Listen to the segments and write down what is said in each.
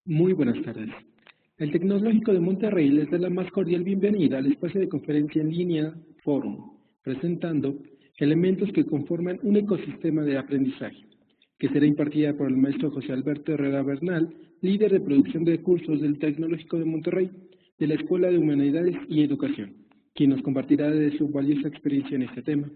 Muy buenas tardes. El Tecnológico de Monterrey les da la más cordial bienvenida al espacio de conferencia en línea Forum, presentando elementos que conforman un ecosistema de aprendizaje, que será impartida por el maestro José Alberto Herrera Bernal, líder de producción de cursos del Tecnológico de Monterrey, de la Escuela de Humanidades y Educación, quien nos compartirá de su valiosa experiencia en este tema.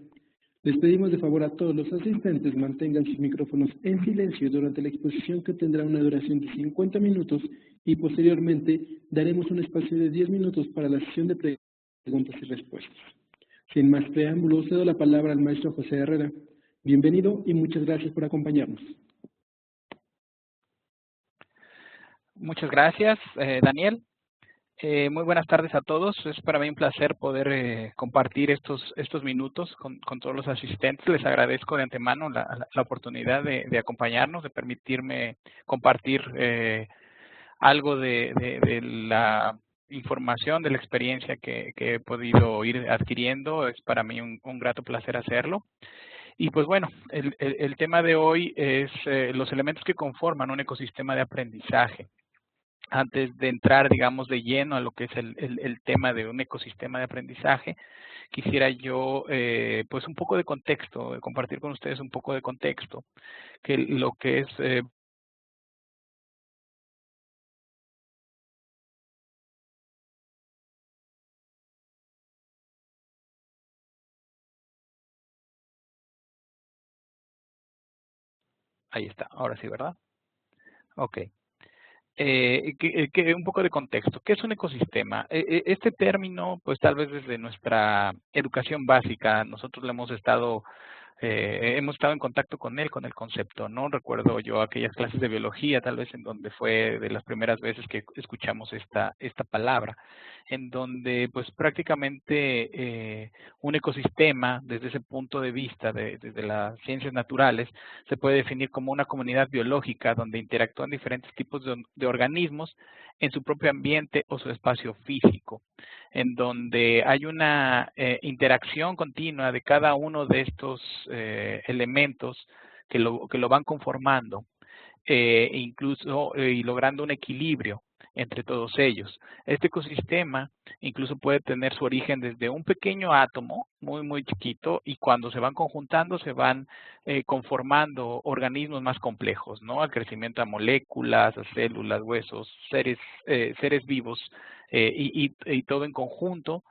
Les pedimos de favor a todos los asistentes mantengan sus micrófonos en silencio durante la exposición, que tendrá una duración de 50 minutos, y posteriormente daremos un espacio de 10 minutos para la sesión de preguntas y respuestas. Sin más preámbulos, cedo la palabra al maestro José Herrera. Bienvenido y muchas gracias por acompañarnos. Muchas gracias, Daniel. Muy buenas tardes a todos. Es para mí un placer poder compartir estos minutos con todos los asistentes. Les agradezco de antemano la oportunidad de acompañarnos, de permitirme compartir algo de la información, de la experiencia que he podido ir adquiriendo. Es para mí un grato placer hacerlo. Y pues bueno, el tema de hoy es los elementos que conforman un ecosistema de aprendizaje. Antes de entrar, digamos, de lleno a lo que es el tema de un ecosistema de aprendizaje, quisiera yo, pues un poco de contexto, compartir con ustedes un poco de contexto, que lo que es... ahí está, ahora sí, ¿verdad? Ok. Un poco de contexto. ¿Qué es un ecosistema? Este término, pues tal vez desde nuestra educación básica, nosotros le hemos estado en contacto con él, con el concepto, ¿no? Recuerdo yo aquellas clases de biología, tal vez en donde fue de las primeras veces que escuchamos esta palabra, en donde pues prácticamente un ecosistema, desde ese punto de vista desde las ciencias naturales, se puede definir como una comunidad biológica donde interactúan diferentes tipos de organismos en su propio ambiente o su espacio físico, en donde hay una interacción continua de cada uno de estos elementos que lo van conformando, incluso y logrando un equilibrio entre todos ellos. Este ecosistema incluso puede tener su origen desde un pequeño átomo, muy chiquito, y cuando se van conjuntando se van conformando organismos más complejos, ¿no? Al crecimiento a moléculas, a células, huesos, seres vivos, y todo en conjunto,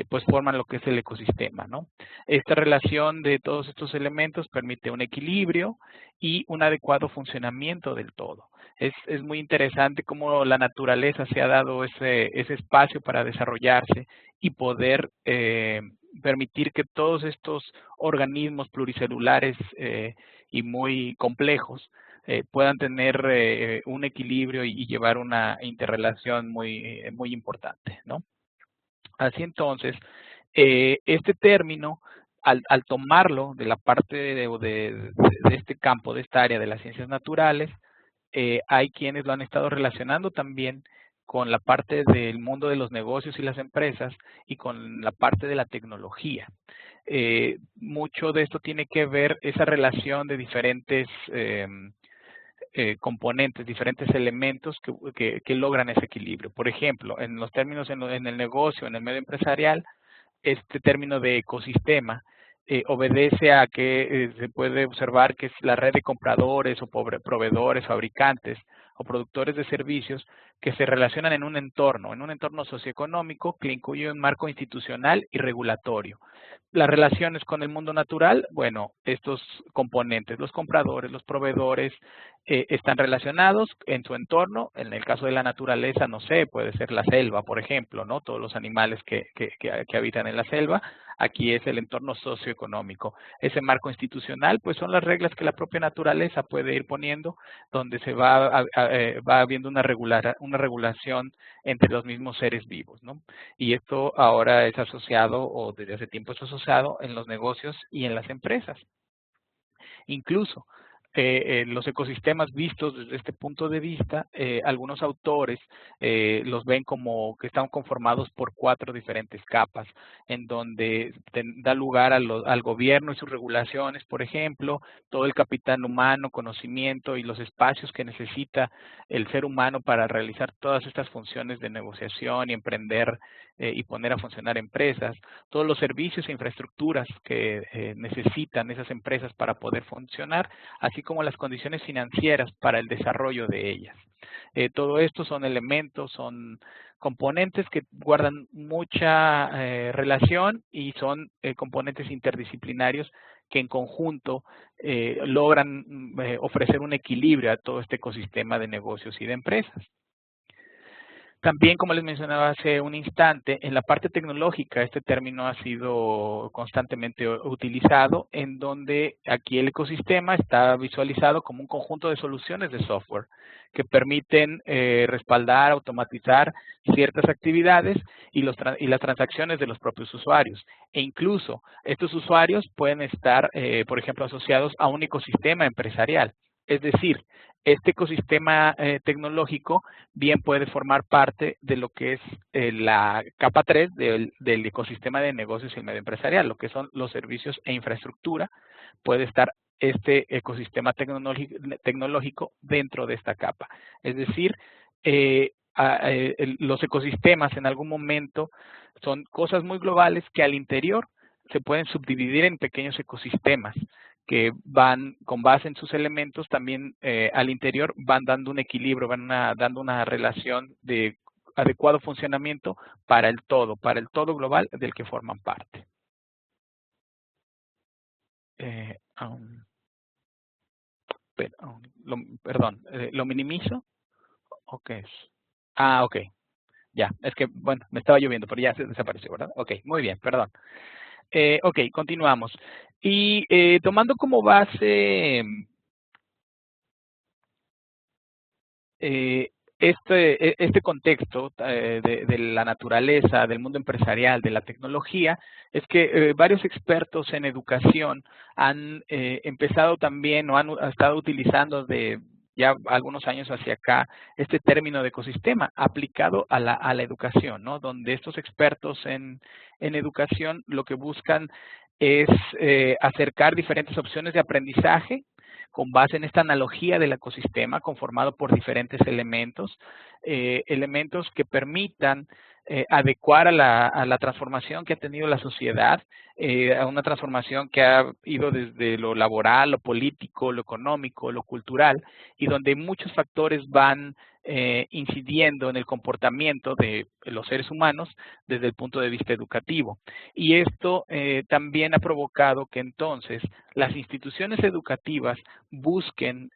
pues forman lo que es el ecosistema, ¿no? Esta relación de todos estos elementos permite un equilibrio y un adecuado funcionamiento del todo. Es muy interesante cómo la naturaleza se ha dado ese espacio para desarrollarse y poder permitir que todos estos organismos pluricelulares y muy complejos puedan tener un equilibrio y llevar una interrelación muy importante, ¿no? Así entonces, este término, al tomarlo de la parte de este campo, de esta área de las ciencias naturales, hay quienes lo han estado relacionando también con la parte del mundo de los negocios y las empresas y con la parte de la tecnología. Mucho de esto tiene que ver esa relación de diferentes componentes, diferentes elementos que logran ese equilibrio. Por ejemplo, en los términos en el negocio, en el medio empresarial, este término de ecosistema obedece a que se puede observar que es la red de compradores o proveedores, fabricantes o productores de servicios que se relacionan en un entorno socioeconómico que incluye un marco institucional y regulatorio. Las relaciones con el mundo natural, bueno, estos componentes, los compradores, los proveedores, están relacionados en su entorno. En el caso de la naturaleza, no sé, puede ser la selva, por ejemplo, ¿no? Todos los animales que habitan en la selva. Aquí es el entorno socioeconómico. Ese marco institucional, pues son las reglas que la propia naturaleza puede ir poniendo, donde se va habiendo una regulación entre los mismos seres vivos, ¿no? Y esto ahora es asociado, o desde hace tiempo es asociado en los negocios y en las empresas. Incluso los ecosistemas vistos desde este punto de vista, algunos autores los ven como que están conformados por 4 diferentes capas, en donde da lugar al gobierno y sus regulaciones, por ejemplo, todo el capital humano, conocimiento y los espacios que necesita el ser humano para realizar todas estas funciones de negociación y emprender y poner a funcionar empresas, todos los servicios e infraestructuras que necesitan esas empresas para poder funcionar, así como las condiciones financieras para el desarrollo de ellas. Todo esto son elementos, son componentes que guardan mucha relación y son componentes interdisciplinarios que en conjunto logran ofrecer un equilibrio a todo este ecosistema de negocios y de empresas. También, como les mencionaba hace un instante, en la parte tecnológica este término ha sido constantemente utilizado, en donde aquí el ecosistema está visualizado como un conjunto de soluciones de software que permiten respaldar, automatizar ciertas actividades y las transacciones de los propios usuarios. E incluso estos usuarios pueden estar, por ejemplo, asociados a un ecosistema empresarial. Es decir, este ecosistema tecnológico bien puede formar parte de lo que es la capa 3 del ecosistema de negocios y el medio empresarial, lo que son los servicios e infraestructura. Puede estar este ecosistema tecnológico dentro de esta capa. Es decir, los ecosistemas en algún momento son cosas muy globales que al interior se pueden subdividir en pequeños ecosistemas que van, con base en sus elementos, también al interior van dando un equilibrio, dando una relación de adecuado funcionamiento para el todo global del que forman parte. Perdón, ¿lo minimizo? ¿O qué es? Ah, ok. Ya, es que, bueno, me estaba lloviendo, pero ya se desapareció, ¿verdad? Ok, muy bien, perdón. Ok, continuamos. Y tomando como base este contexto de la naturaleza, del mundo empresarial, de la tecnología, es que varios expertos en educación han empezado también o han estado utilizando de ya algunos años hacia acá este término de ecosistema aplicado a la educación, ¿no? Donde estos expertos en educación lo que buscan es acercar diferentes opciones de aprendizaje con base en esta analogía del ecosistema conformado por diferentes elementos, elementos que permitan adecuar a la transformación que ha tenido la sociedad, a una transformación que ha ido desde lo laboral, lo político, lo económico, lo cultural, y donde muchos factores van incidiendo en el comportamiento de los seres humanos desde el punto de vista educativo. Y esto también ha provocado que entonces las instituciones educativas busquen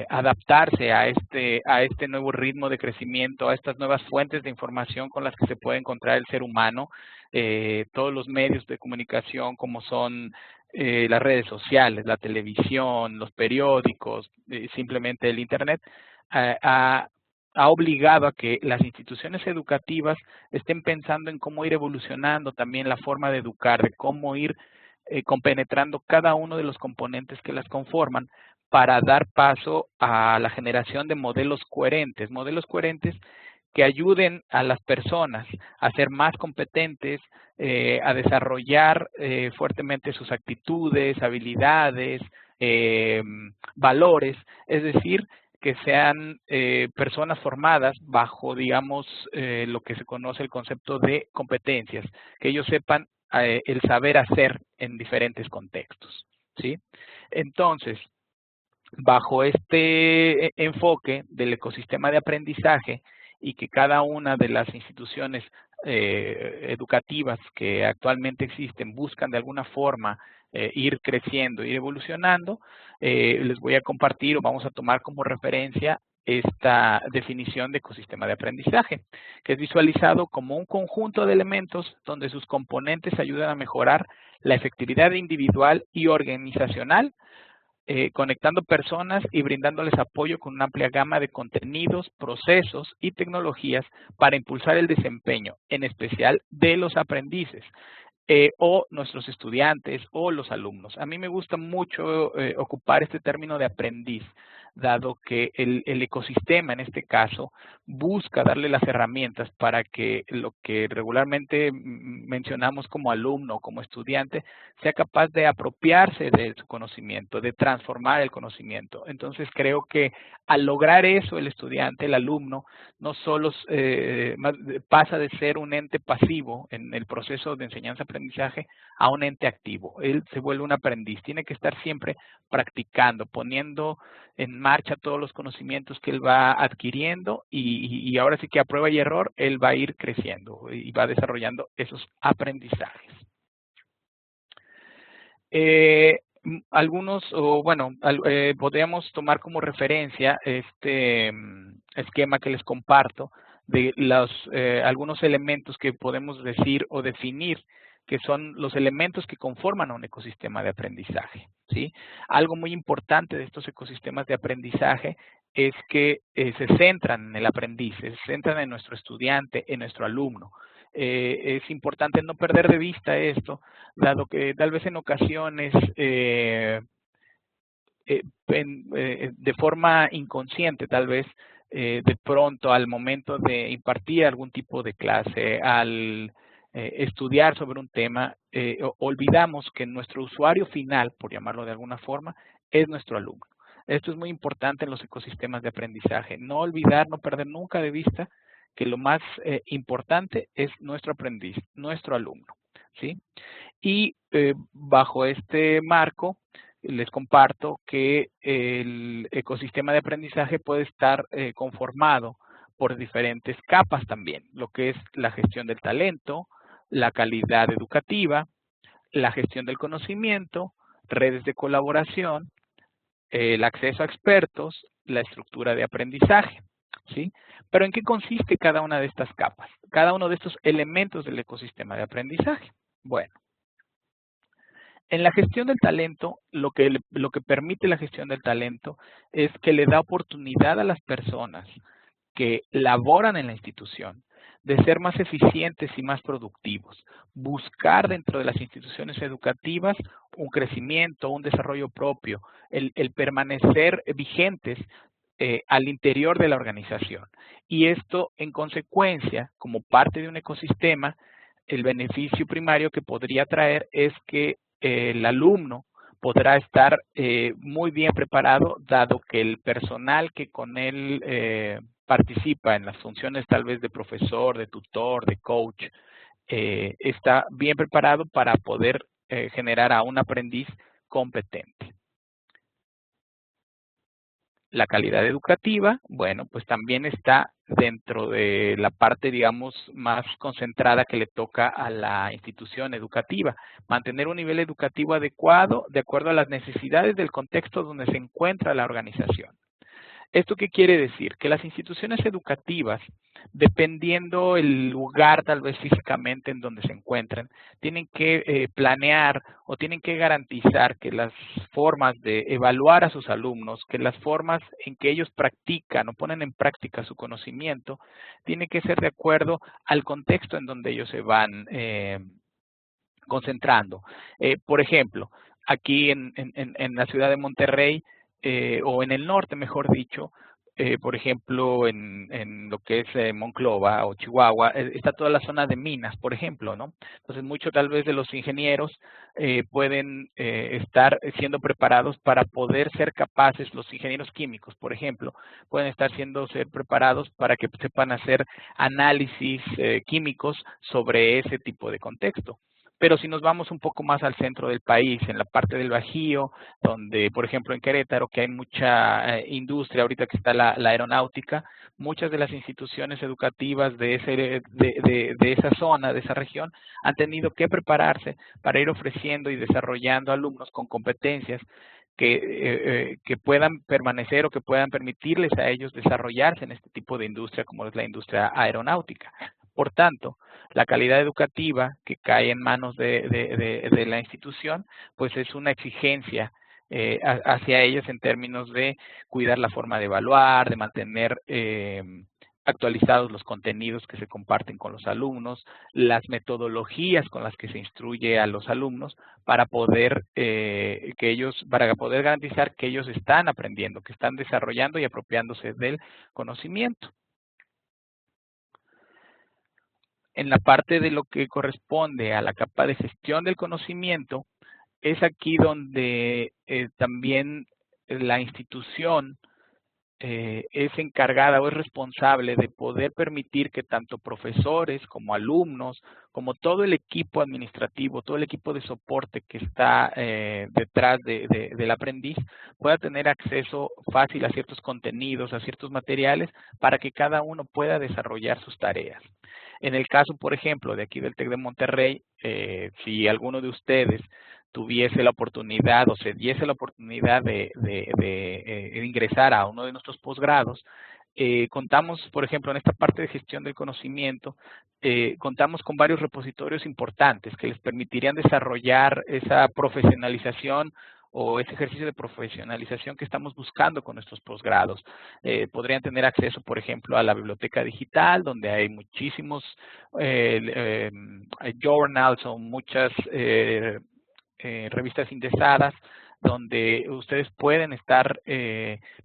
adaptarse a este nuevo ritmo de crecimiento, a estas nuevas fuentes de información con las que se puede encontrar el ser humano, todos los medios de comunicación como son las redes sociales, la televisión, los periódicos, simplemente el Internet, ha obligado a que las instituciones educativas estén pensando en cómo ir evolucionando también la forma de educar, de cómo ir compenetrando cada uno de los componentes que las conforman para dar paso a la generación de modelos coherentes que ayuden a las personas a ser más competentes, a desarrollar fuertemente sus actitudes, habilidades, valores, es decir, que sean personas formadas bajo, digamos, lo que se conoce el concepto de competencias, que ellos sepan el saber hacer en diferentes contextos, ¿sí? Entonces, bajo este enfoque del ecosistema de aprendizaje y que cada una de las instituciones educativas que actualmente existen buscan de alguna forma ir creciendo, ir evolucionando, les voy a compartir o vamos a tomar como referencia esta definición de ecosistema de aprendizaje, que es visualizado como un conjunto de elementos donde sus componentes ayudan a mejorar la efectividad individual y organizacional, conectando personas y brindándoles apoyo con una amplia gama de contenidos, procesos y tecnologías para impulsar el desempeño, en especial de los aprendices. o nuestros estudiantes o los alumnos. A mí me gusta mucho ocupar este término de aprendiz, dado que el ecosistema, en este caso, busca darle las herramientas para que lo que regularmente mencionamos como alumno o como estudiante sea capaz de apropiarse de su conocimiento, de transformar el conocimiento. Entonces, creo que al lograr eso, el estudiante, el alumno, no solo pasa de ser un ente pasivo en el proceso de enseñanza-aprendizaje a un ente activo. Él se vuelve un aprendiz, tiene que estar siempre practicando, poniendo en marcha todos los conocimientos que él va adquiriendo y ahora sí que a prueba y error él va a ir creciendo y va desarrollando esos aprendizajes. Algunos, o bueno, podríamos tomar como referencia este esquema que les comparto de algunos elementos que podemos decir o definir que son los elementos que conforman a un ecosistema de aprendizaje, ¿sí? Algo muy importante de estos ecosistemas de aprendizaje es que se centran en el aprendiz, se centran en nuestro estudiante, en nuestro alumno. Es importante no perder de vista esto, dado que tal vez en ocasiones de forma inconsciente, tal vez de pronto al momento de impartir algún tipo de clase, al estudiar sobre un tema, olvidamos que nuestro usuario final, por llamarlo de alguna forma, es nuestro alumno. Esto es muy importante en los ecosistemas de aprendizaje. No olvidar, no perder nunca de vista que lo más importante es nuestro aprendiz, nuestro alumno, ¿sí? Y bajo este marco, les comparto que el ecosistema de aprendizaje puede estar conformado por diferentes capas también, lo que es la gestión del talento, la calidad educativa, la gestión del conocimiento, redes de colaboración, el acceso a expertos, la estructura de aprendizaje, ¿sí? Pero ¿en qué consiste cada una de estas capas? Cada uno de estos elementos del ecosistema de aprendizaje. Bueno, en la gestión del talento, lo que permite la gestión del talento es que le da oportunidad a las personas que laboran en la institución de ser más eficientes y más productivos, buscar dentro de las instituciones educativas un crecimiento, un desarrollo propio, el permanecer vigentes al interior de la organización. Y esto, en consecuencia, como parte de un ecosistema, el beneficio primario que podría traer es que el alumno podrá estar muy bien preparado, dado que el personal que con él participa en las funciones tal vez de profesor, de tutor, de coach, está bien preparado para poder generar a un aprendiz competente. La calidad educativa, bueno, pues también está dentro de la parte, digamos, más concentrada que le toca a la institución educativa. Mantener un nivel educativo adecuado de acuerdo a las necesidades del contexto donde se encuentra la organización. ¿Esto qué quiere decir? Que las instituciones educativas, dependiendo el lugar tal vez físicamente en donde se encuentren, tienen que planear o tienen que garantizar que las formas de evaluar a sus alumnos, que las formas en que ellos practican o ponen en práctica su conocimiento, tiene que ser de acuerdo al contexto en donde ellos se van concentrando. Por ejemplo, aquí en la ciudad de Monterrey, o en el norte, mejor dicho, por ejemplo, en lo que es Monclova o Chihuahua, está toda la zona de minas, por ejemplo, ¿no? Entonces, mucho tal vez de los ingenieros pueden estar siendo preparados para poder ser capaces, los ingenieros químicos, por ejemplo, pueden estar ser preparados para que sepan hacer análisis químicos sobre ese tipo de contexto. Pero si nos vamos un poco más al centro del país, en la parte del Bajío, donde, por ejemplo, en Querétaro, que hay mucha industria, ahorita que está la aeronáutica, muchas de las instituciones educativas de esa zona, de esa región, han tenido que prepararse para ir ofreciendo y desarrollando alumnos con competencias que puedan permanecer o que puedan permitirles a ellos desarrollarse en este tipo de industria, como es la industria aeronáutica. Por tanto, la calidad educativa que cae en manos de la institución, pues es una exigencia hacia ellas en términos de cuidar la forma de evaluar, de mantener actualizados los contenidos que se comparten con los alumnos, las metodologías con las que se instruye a los alumnos para poder para poder garantizar que ellos están aprendiendo, que están desarrollando y apropiándose del conocimiento. En la parte de lo que corresponde a la capa de gestión del conocimiento, es aquí donde también la institución es encargada o es responsable de poder permitir que tanto profesores como alumnos, como todo el equipo administrativo, todo el equipo de soporte que está detrás del aprendiz, pueda tener acceso fácil a ciertos contenidos, a ciertos materiales, para que cada uno pueda desarrollar sus tareas. En el caso, por ejemplo, de aquí del TEC de Monterrey, si alguno de ustedes tuviese la oportunidad o se diese la oportunidad de ingresar a uno de nuestros posgrados, contamos, por ejemplo, en esta parte de gestión del conocimiento, contamos con varios repositorios importantes que les permitirían desarrollar esa profesionalización o ese ejercicio de profesionalización que estamos buscando con nuestros posgrados. Podrían tener acceso, por ejemplo, a la biblioteca digital, donde hay muchísimos journals o muchas revistas indexadas, donde ustedes pueden estar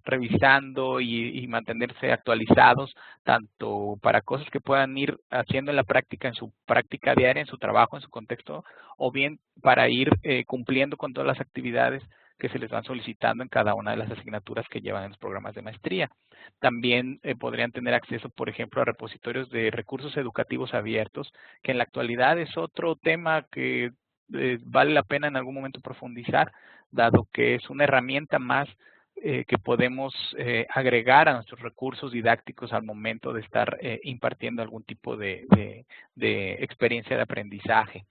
revisando y mantenerse actualizados, tanto para cosas que puedan ir haciendo en la práctica, en su práctica diaria, en su trabajo, en su contexto, o bien para ir cumpliendo con todas las actividades que se les van solicitando en cada una de las asignaturas que llevan en los programas de maestría. También podrían tener acceso, por ejemplo, a repositorios de recursos educativos abiertos, que en la actualidad es otro tema que vale la pena en algún momento profundizar, dado que es una herramienta más que podemos agregar a nuestros recursos didácticos al momento de estar impartiendo algún tipo de experiencia de aprendizaje.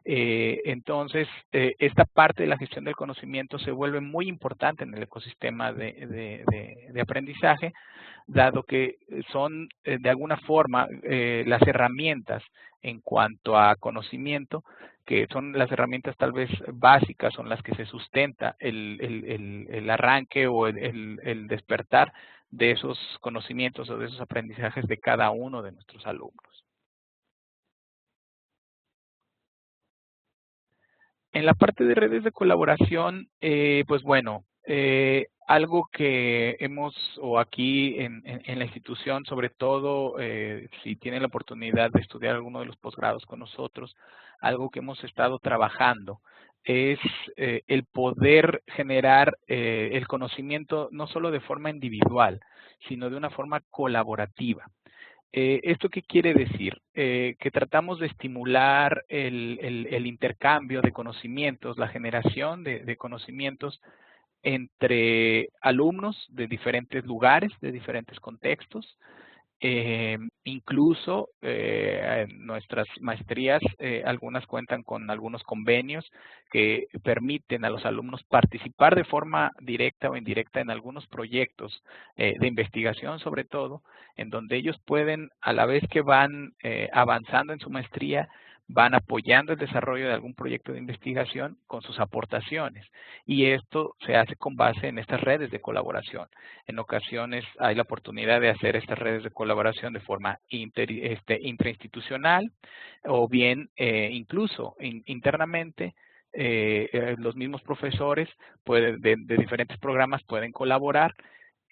Entonces, esta parte de la gestión del conocimiento se vuelve muy importante en el ecosistema de aprendizaje, dado que son de alguna forma las herramientas en cuanto a conocimiento, que son las herramientas tal vez básicas, son las que se sustenta el arranque o el despertar de esos conocimientos o de esos aprendizajes de cada uno de nuestros alumnos. En la parte de redes de colaboración, pues bueno, algo que hemos, o aquí en la institución, sobre todo si tienen la oportunidad de estudiar alguno de los posgrados con nosotros, algo que hemos estado trabajando es el poder generar el conocimiento no solo de forma individual, sino de una forma colaborativa. ¿Esto qué quiere decir? Que tratamos de estimular el intercambio de conocimientos, la generación de conocimientos entre alumnos de diferentes lugares, de diferentes contextos. Incluso en nuestras maestrías, algunas cuentan con algunos convenios que permiten a los alumnos participar de forma directa o indirecta en algunos proyectos de investigación, sobre todo, en donde ellos pueden, a la vez que van avanzando en su maestría, van apoyando el desarrollo de algún proyecto de investigación con sus aportaciones. Y esto se hace con base en estas redes de colaboración. En ocasiones hay la oportunidad de hacer estas redes de colaboración de forma intrainstitucional o bien incluso internamente. Los mismos profesores de diferentes programas pueden colaborar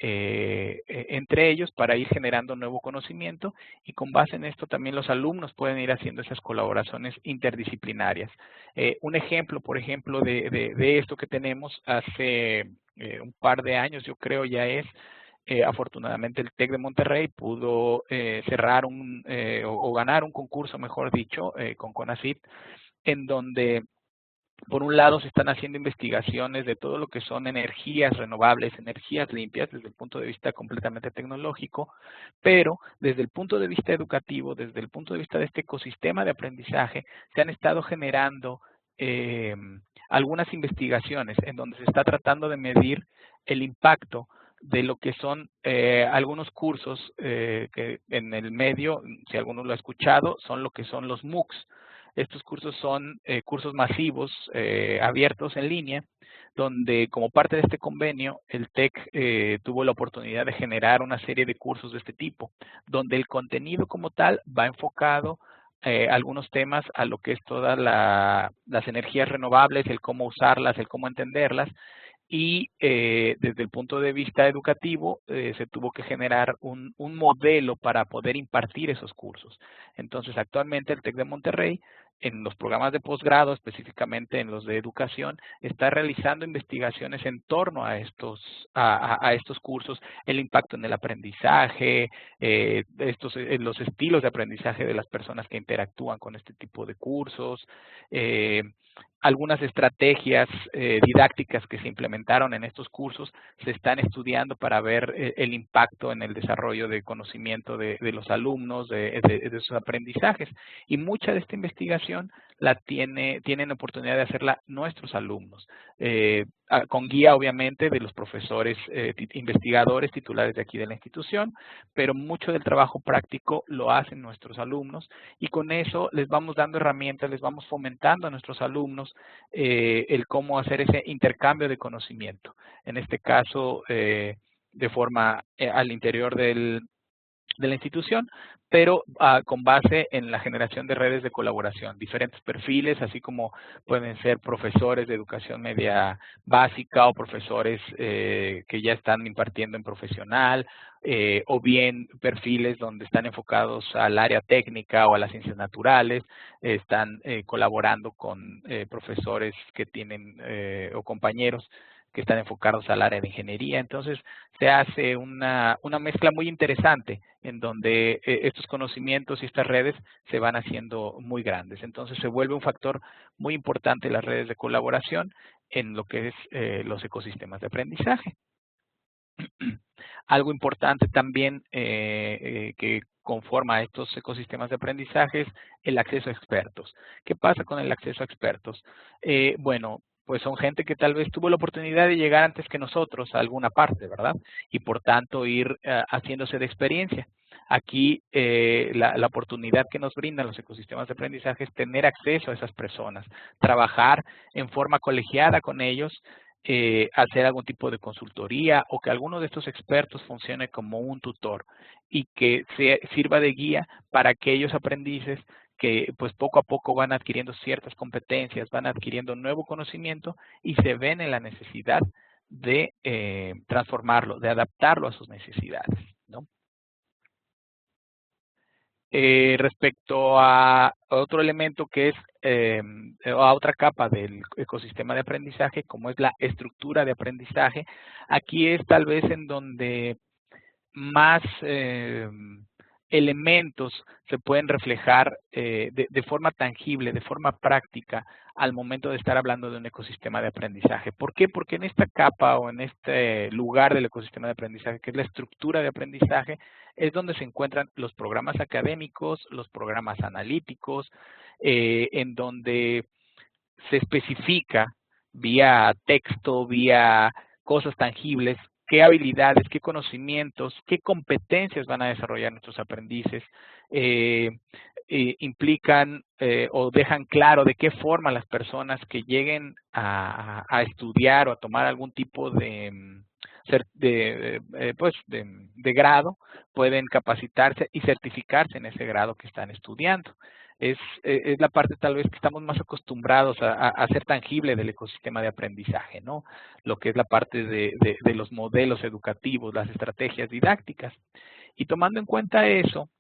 entre ellos para ir generando nuevo conocimiento, y con base en esto también los alumnos pueden ir haciendo esas colaboraciones interdisciplinarias. Un ejemplo, por ejemplo, de esto que tenemos hace un par de años, yo creo ya es, afortunadamente el TEC de Monterrey pudo cerrar o ganar un concurso, mejor dicho, con CONACYT, en donde por un lado se están haciendo investigaciones de todo lo que son energías renovables, energías limpias, desde el punto de vista completamente tecnológico, pero desde el punto de vista educativo, desde el punto de vista de este ecosistema de aprendizaje, se han estado generando algunas investigaciones en donde se está tratando de medir el impacto de lo que son algunos cursos que en el medio, si alguno lo ha escuchado, son lo que son los MOOCs. Estos cursos son cursos masivos, abiertos en línea, donde como parte de este convenio, el TEC tuvo la oportunidad de generar una serie de cursos de este tipo, donde el contenido como tal va enfocado algunos temas a lo que es todas las energías renovables, el cómo usarlas, el cómo entenderlas, y desde el punto de vista educativo se tuvo que generar un modelo para poder impartir esos cursos. Entonces, actualmente el TEC de Monterrey, en los programas de posgrado, específicamente en los de educación, está realizando investigaciones en torno a estos cursos, el impacto en el aprendizaje, los estilos de aprendizaje de las personas que interactúan con este tipo de cursos, algunas estrategias didácticas que se implementaron en estos cursos se están estudiando para ver el impacto en el desarrollo de conocimiento de los alumnos, de sus aprendizajes. Y mucha de esta investigación tienen oportunidad de hacerla nuestros alumnos, con guía obviamente de los profesores investigadores titulares de aquí de la institución, pero mucho del trabajo práctico lo hacen nuestros alumnos y con eso les vamos dando herramientas, les vamos fomentando a nuestros alumnos el cómo hacer ese intercambio de conocimiento. En este caso, de forma al interior de la institución, pero con base en la generación de redes de colaboración, diferentes perfiles, así como pueden ser profesores de educación media básica o profesores que ya están impartiendo en profesional, o bien perfiles donde están enfocados al área técnica o a las ciencias naturales, están colaborando con profesores que tienen o compañeros que están enfocados al área de ingeniería. Entonces, se hace una mezcla muy interesante en donde estos conocimientos y estas redes se van haciendo muy grandes. Entonces, se vuelve un factor muy importante las redes de colaboración en lo que es los ecosistemas de aprendizaje. Algo importante también que conforma a estos ecosistemas de aprendizaje es el acceso a expertos. ¿Qué pasa con el acceso a expertos? Bueno, pues son gente que tal vez tuvo la oportunidad de llegar antes que nosotros a alguna parte, ¿verdad? Y por tanto ir haciéndose de experiencia. Aquí la oportunidad que nos brindan los ecosistemas de aprendizaje es tener acceso a esas personas, trabajar en forma colegiada con ellos, hacer algún tipo de consultoría o que alguno de estos expertos funcione como un tutor y que sirva de guía para aquellos aprendices que pues poco a poco van adquiriendo ciertas competencias, van adquiriendo nuevo conocimiento y se ven en la necesidad de transformarlo, de adaptarlo a sus necesidades, ¿no? Respecto a otro elemento que es a otra capa del ecosistema de aprendizaje, como es la estructura de aprendizaje, aquí es tal vez en donde más elementos se pueden reflejar de forma tangible, de forma práctica, al momento de estar hablando de un ecosistema de aprendizaje. ¿Por qué? Porque en esta capa o en este lugar del ecosistema de aprendizaje, que es la estructura de aprendizaje, es donde se encuentran los programas académicos, los programas analíticos, en donde se especifica vía texto, vía cosas tangibles, qué habilidades, qué conocimientos, qué competencias van a desarrollar nuestros aprendices, implican o dejan claro de qué forma las personas que lleguen a estudiar o a tomar algún tipo de grado pueden capacitarse y certificarse en ese grado que están estudiando. Es la parte tal vez que estamos más acostumbrados a hacer tangible del ecosistema de aprendizaje, ¿no? Lo que es la parte de los modelos educativos, las estrategias didácticas. Y tomando en cuenta eso,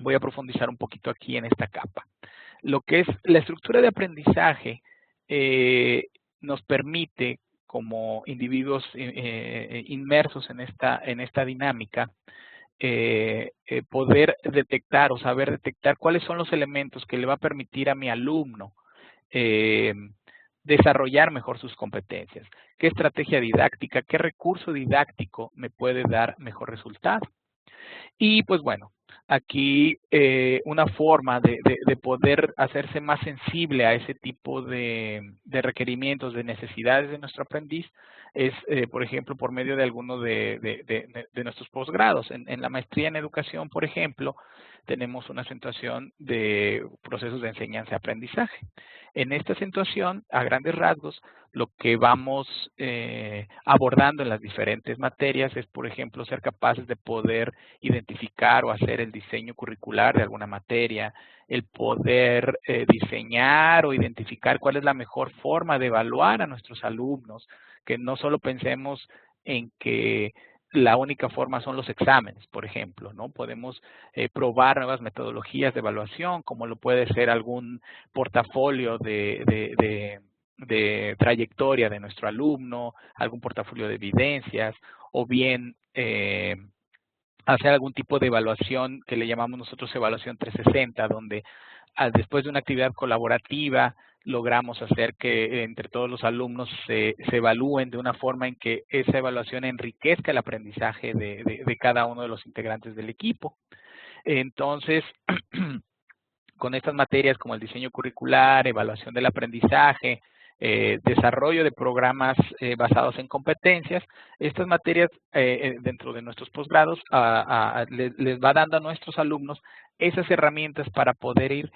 voy a profundizar un poquito aquí en esta capa. Lo que es la estructura de aprendizaje nos permite, como individuos inmersos en esta dinámica, poder detectar o saber detectar cuáles son los elementos que le va a permitir a mi alumno desarrollar mejor sus competencias. ¿Qué estrategia didáctica, qué recurso didáctico me puede dar mejor resultado? Y pues bueno, aquí una forma de poder hacerse más sensible a ese tipo de requerimientos, de necesidades de nuestro aprendiz, es, por ejemplo, por medio de alguno de nuestros posgrados. En la maestría en educación, por ejemplo, tenemos una acentuación de procesos de enseñanza-aprendizaje. En esta acentuación, a grandes rasgos, lo que vamos abordando en las diferentes materias es, por ejemplo, ser capaces de poder identificar o hacer el diseño curricular de alguna materia, el poder diseñar o identificar cuál es la mejor forma de evaluar a nuestros alumnos, que no solo pensemos en que la única forma son los exámenes, por ejemplo, ¿no? Podemos probar nuevas metodologías de evaluación, como lo puede ser algún portafolio de trayectoria de nuestro alumno, algún portafolio de evidencias, o bien hacer algún tipo de evaluación que le llamamos nosotros evaluación 360, donde después de una actividad colaborativa logramos hacer que entre todos los alumnos se evalúen de una forma en que esa evaluación enriquezca el aprendizaje de cada uno de los integrantes del equipo. Entonces, con estas materias como el diseño curricular, evaluación del aprendizaje, desarrollo de programas basados en competencias, estas materias dentro de nuestros posgrados les va dando a nuestros alumnos esas herramientas para poder ir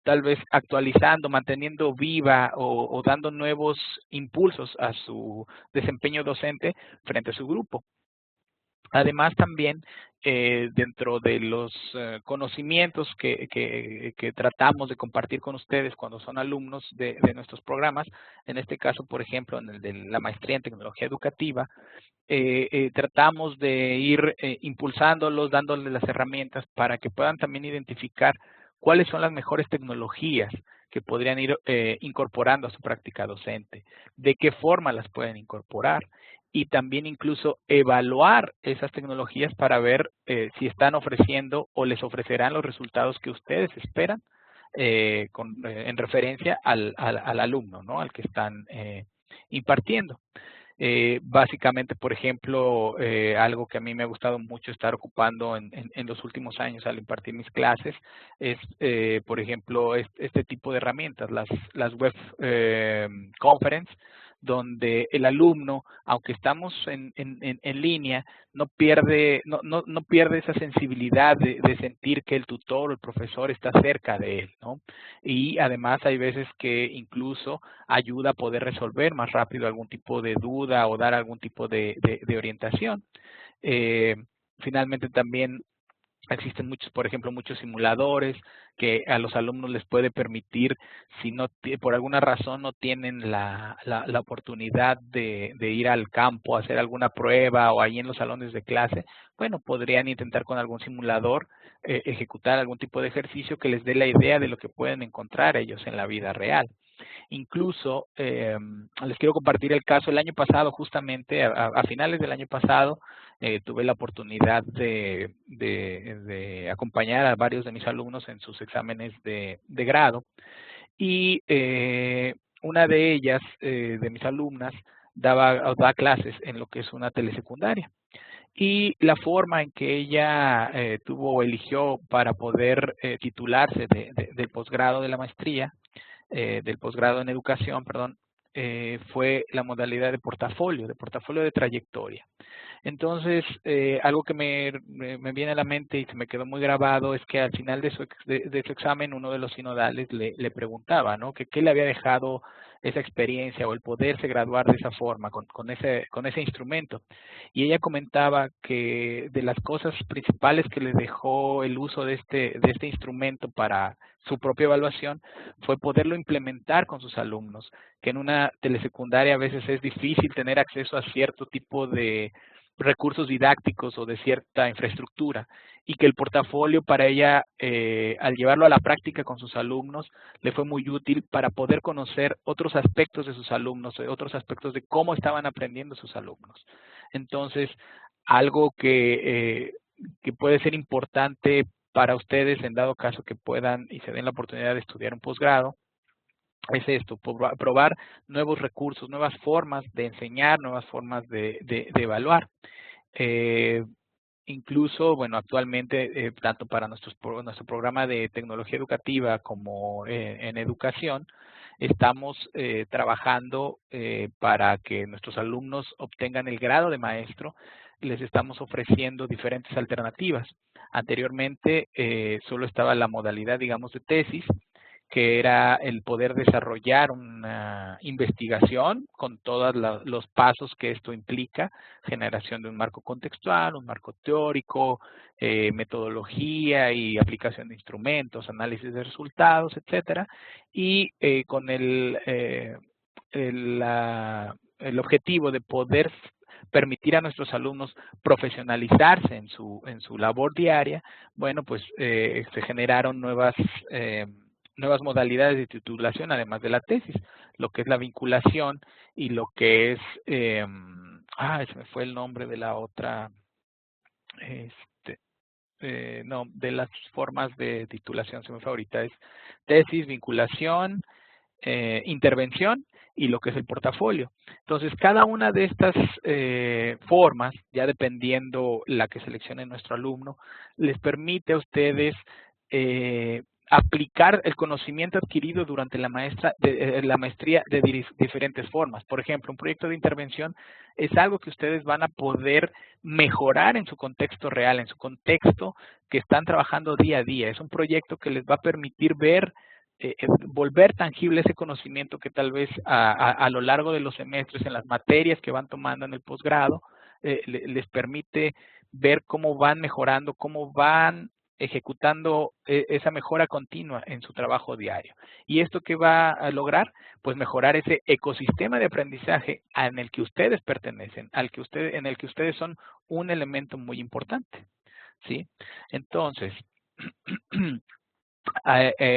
tal vez actualizando, manteniendo viva o dando nuevos impulsos a su desempeño docente frente a su grupo. Además, también dentro de los conocimientos que tratamos de compartir con ustedes cuando son alumnos de nuestros programas, en este caso, por ejemplo, en el de la maestría en tecnología educativa, tratamos de ir impulsándolos, dándoles las herramientas para que puedan también identificar cuáles son las mejores tecnologías que podrían ir incorporando a su práctica docente, de qué forma las pueden incorporar, y también incluso evaluar esas tecnologías para ver si están ofreciendo o les ofrecerán los resultados que ustedes esperan en referencia al alumno, ¿no? Al que están impartiendo. Básicamente, por ejemplo, algo que a mí me ha gustado mucho estar ocupando en los últimos años al impartir mis clases es, por ejemplo, este tipo de herramientas, las web conference, donde el alumno, aunque estamos en línea, no pierde esa sensibilidad de sentir que el tutor o el profesor está cerca de él, ¿no? Y además hay veces que incluso ayuda a poder resolver más rápido algún tipo de duda o dar algún tipo de orientación. Finalmente también existen muchos, por ejemplo, muchos simuladores que a los alumnos les puede permitir, si no por alguna razón no tienen la oportunidad de ir al campo a hacer alguna prueba o ahí en los salones de clase, bueno, podrían intentar con algún simulador ejecutar algún tipo de ejercicio que les dé la idea de lo que pueden encontrar ellos en la vida real. Incluso les quiero compartir el caso. El año pasado, justamente a finales del año pasado, tuve la oportunidad de acompañar a varios de mis alumnos en sus exámenes de grado, y una de ellas, de mis alumnas, da clases en lo que es una telesecundaria. Y la forma en que ella tuvo o eligió para poder titularse del posgrado de la maestría, del posgrado en educación, perdón, fue la modalidad de portafolio de trayectoria. Entonces, algo que me viene a la mente y se me quedó muy grabado es que al final de su examen, uno de los sinodales le preguntaba, ¿no? Que qué le había dejado esa experiencia o el poderse graduar de esa forma, con ese instrumento. Y ella comentaba que de las cosas principales que le dejó el uso de este instrumento para su propia evaluación fue poderlo implementar con sus alumnos, que en una telesecundaria a veces es difícil tener acceso a cierto tipo de recursos didácticos o de cierta infraestructura, y que el portafolio para ella, al llevarlo a la práctica con sus alumnos, le fue muy útil para poder conocer otros aspectos de sus alumnos, otros aspectos de cómo estaban aprendiendo sus alumnos. Entonces, algo que puede ser importante para ustedes en dado caso que puedan y se den la oportunidad de estudiar un posgrado, es esto, probar nuevos recursos, nuevas formas de enseñar, nuevas formas de evaluar. Incluso, bueno, actualmente, tanto para nuestro programa de tecnología educativa como en educación, estamos trabajando para que nuestros alumnos obtengan el grado de maestro. Les estamos ofreciendo diferentes alternativas. Anteriormente solo estaba la modalidad, digamos, de tesis, que era el poder desarrollar una investigación con todos los pasos que esto implica, generación de un marco contextual, un marco teórico, metodología y aplicación de instrumentos, análisis de resultados, etcétera, y con el objetivo de poder permitir a nuestros alumnos profesionalizarse en su labor diaria. Bueno, pues se generaron nuevas modalidades de titulación, además de la tesis, lo que es la vinculación y lo que es, se me fue el nombre de la otra, no, de las formas de titulación se me fue ahorita, es tesis, vinculación, intervención y lo que es el portafolio. Entonces, cada una de estas formas, ya dependiendo la que seleccione nuestro alumno, les permite a ustedes aplicar el conocimiento adquirido durante la maestría de diferentes formas. Por ejemplo, un proyecto de intervención es algo que ustedes van a poder mejorar en su contexto real, en su contexto que están trabajando día a día. Es un proyecto que les va a permitir ver volver tangible ese conocimiento que tal vez a lo largo de los semestres, en las materias que van tomando en el posgrado, les permite ver cómo van mejorando, cómo van ejecutando esa mejora continua en su trabajo diario. ¿Y esto qué va a lograr? Pues mejorar ese ecosistema de aprendizaje en el que ustedes pertenecen, en el que ustedes son un elemento muy importante, ¿sí? Entonces,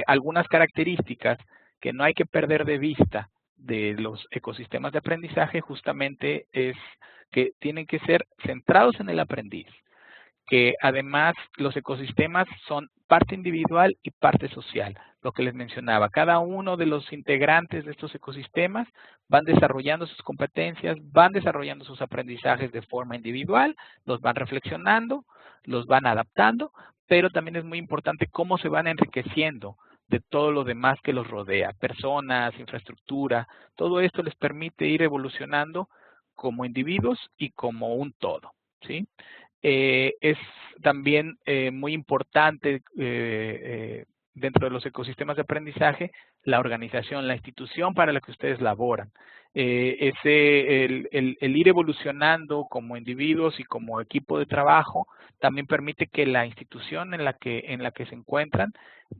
algunas características que no hay que perder de vista de los ecosistemas de aprendizaje justamente es que tienen que ser centrados en el aprendiz, que además los ecosistemas son parte individual y parte social, lo que les mencionaba. Cada uno de los integrantes de estos ecosistemas van desarrollando sus competencias, van desarrollando sus aprendizajes de forma individual, los van reflexionando, los van adaptando, pero también es muy importante cómo se van enriqueciendo de todo lo demás que los rodea, personas, infraestructura, todo esto les permite ir evolucionando como individuos y como un todo, ¿sí? Es también muy importante dentro de los ecosistemas de aprendizaje la organización, la institución para la que ustedes laboran. El ir evolucionando como individuos y como equipo de trabajo también permite que la institución en la que se encuentran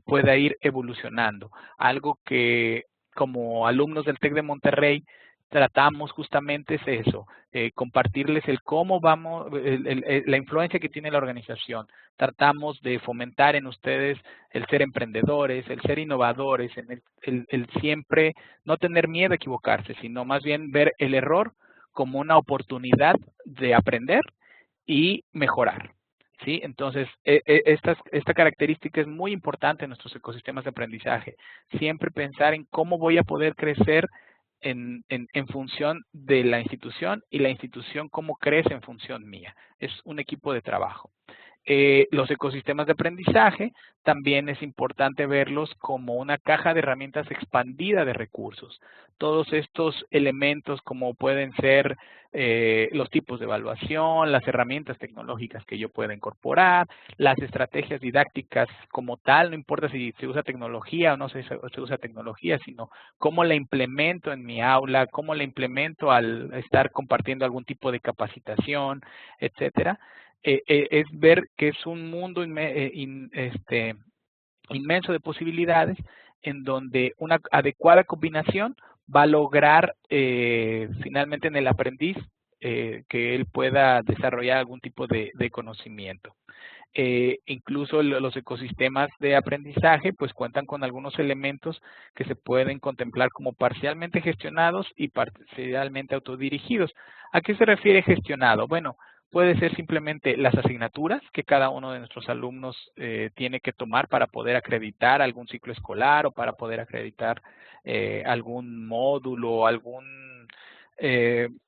pueda ir evolucionando. Algo que como alumnos del TEC de Monterrey tratamos justamente es eso, compartirles el cómo vamos, la influencia que tiene la organización. Tratamos de fomentar en ustedes el ser emprendedores, el ser innovadores, el siempre no tener miedo a equivocarse, sino más bien ver el error como una oportunidad de aprender y mejorar. ¿Sí? Entonces, esta característica es muy importante en nuestros ecosistemas de aprendizaje. Siempre pensar en cómo voy a poder crecer en función de la institución y la institución cómo crece en función mía. Es un equipo de trabajo. Los ecosistemas de aprendizaje también es importante verlos como una caja de herramientas expandida de recursos. Todos estos elementos como pueden ser los tipos de evaluación, las herramientas tecnológicas que yo pueda incorporar, las estrategias didácticas como tal, no importa si se usa tecnología o no se usa tecnología, sino cómo la implemento en mi aula, cómo la implemento al estar compartiendo algún tipo de capacitación, etcétera. Es ver que es un mundo inmenso de posibilidades en donde una adecuada combinación va a lograr finalmente en el aprendiz que él pueda desarrollar algún tipo de conocimiento. Incluso los ecosistemas de aprendizaje pues cuentan con algunos elementos que se pueden contemplar como parcialmente gestionados y parcialmente autodirigidos. ¿A qué se refiere gestionado? Bueno, puede ser simplemente las asignaturas que cada uno de nuestros alumnos tiene que tomar para poder acreditar algún ciclo escolar o para poder acreditar algún módulo, algún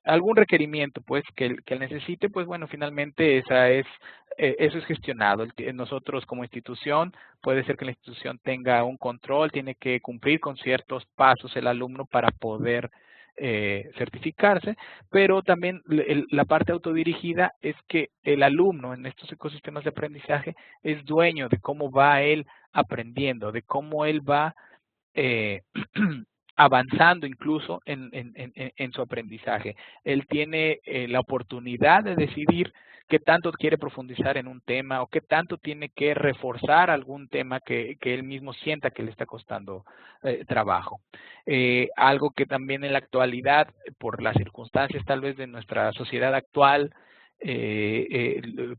algún requerimiento pues que él necesite, pues bueno, finalmente eso es gestionado. Nosotros como institución, puede ser que la institución tenga un control, tiene que cumplir con ciertos pasos el alumno para poder certificarse, pero también la parte autodirigida es que el alumno en estos ecosistemas de aprendizaje es dueño de cómo va él aprendiendo, de cómo él va eh, avanzando incluso en su aprendizaje. Él tiene la oportunidad de decidir qué tanto quiere profundizar en un tema o qué tanto tiene que reforzar algún tema que él mismo sienta que le está costando trabajo. Algo que también en la actualidad, por las circunstancias tal vez de nuestra sociedad actual,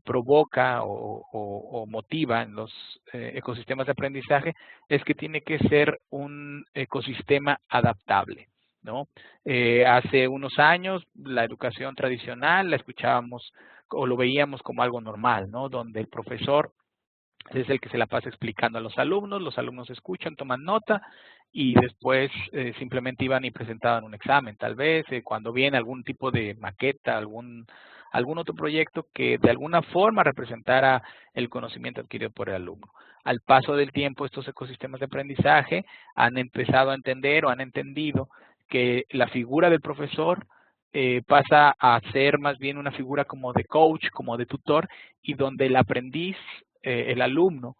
provoca o motiva en los ecosistemas de aprendizaje es que tiene que ser un ecosistema adaptable, ¿no? Hace unos años la educación tradicional la escuchábamos o lo veíamos como algo normal, ¿no? Donde el profesor es el que se la pasa explicando a los alumnos escuchan, toman nota y después simplemente iban y presentaban un examen, tal vez cuando viene algún tipo de maqueta, algún otro proyecto que de alguna forma representara el conocimiento adquirido por el alumno. Al paso del tiempo, estos ecosistemas de aprendizaje han empezado a entender o han entendido que la figura del profesor pasa a ser más bien una figura como de coach, como de tutor, y donde el aprendiz, el alumno,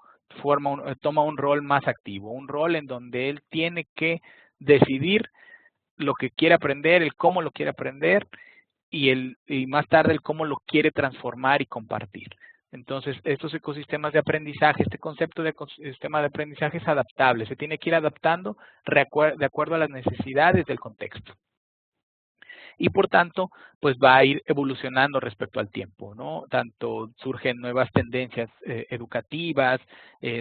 toma un rol más activo, un rol en donde él tiene que decidir lo que quiere aprender, el cómo lo quiere aprender y más tarde el cómo lo quiere transformar y compartir. Entonces, estos ecosistemas de aprendizaje, este concepto de ecosistema de aprendizaje es adaptable, se tiene que ir adaptando de acuerdo a las necesidades del contexto. Y por tanto, pues va a ir evolucionando respecto al tiempo, ¿no? Tanto surgen nuevas tendencias educativas,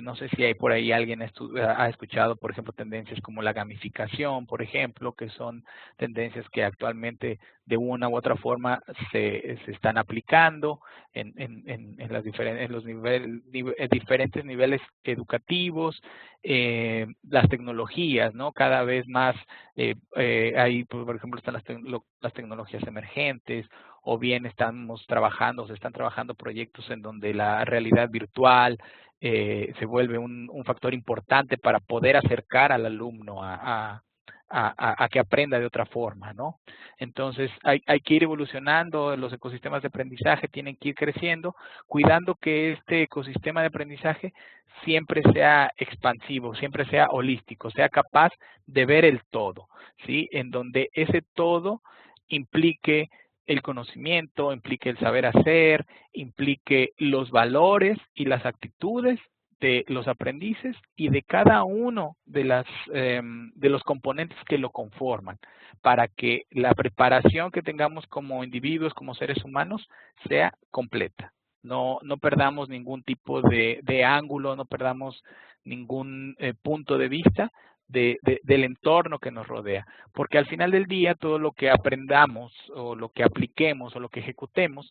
no sé si hay por ahí alguien ha escuchado, por ejemplo, tendencias como la gamificación, por ejemplo, que son tendencias que actualmente de una u otra forma se están aplicando en los diferentes niveles educativos, las tecnologías, ¿no? Cada vez más hay, por ejemplo, están las tecnologías emergentes, o bien se están trabajando proyectos en donde la realidad virtual se vuelve un factor importante para poder acercar al alumno a que aprenda de otra forma, ¿no? Entonces, hay que ir evolucionando, los ecosistemas de aprendizaje tienen que ir creciendo, cuidando que este ecosistema de aprendizaje siempre sea expansivo, siempre sea holístico, sea capaz de ver el todo, ¿sí? En donde ese todo implique el conocimiento, implique el saber hacer, implique los valores y las actitudes de los aprendices y de cada uno de los componentes que lo conforman, para que la preparación que tengamos como individuos, como seres humanos, sea completa. No perdamos ningún tipo de ángulo, no perdamos ningún punto de vista del entorno que nos rodea, porque al final del día todo lo que aprendamos o lo que apliquemos o lo que ejecutemos,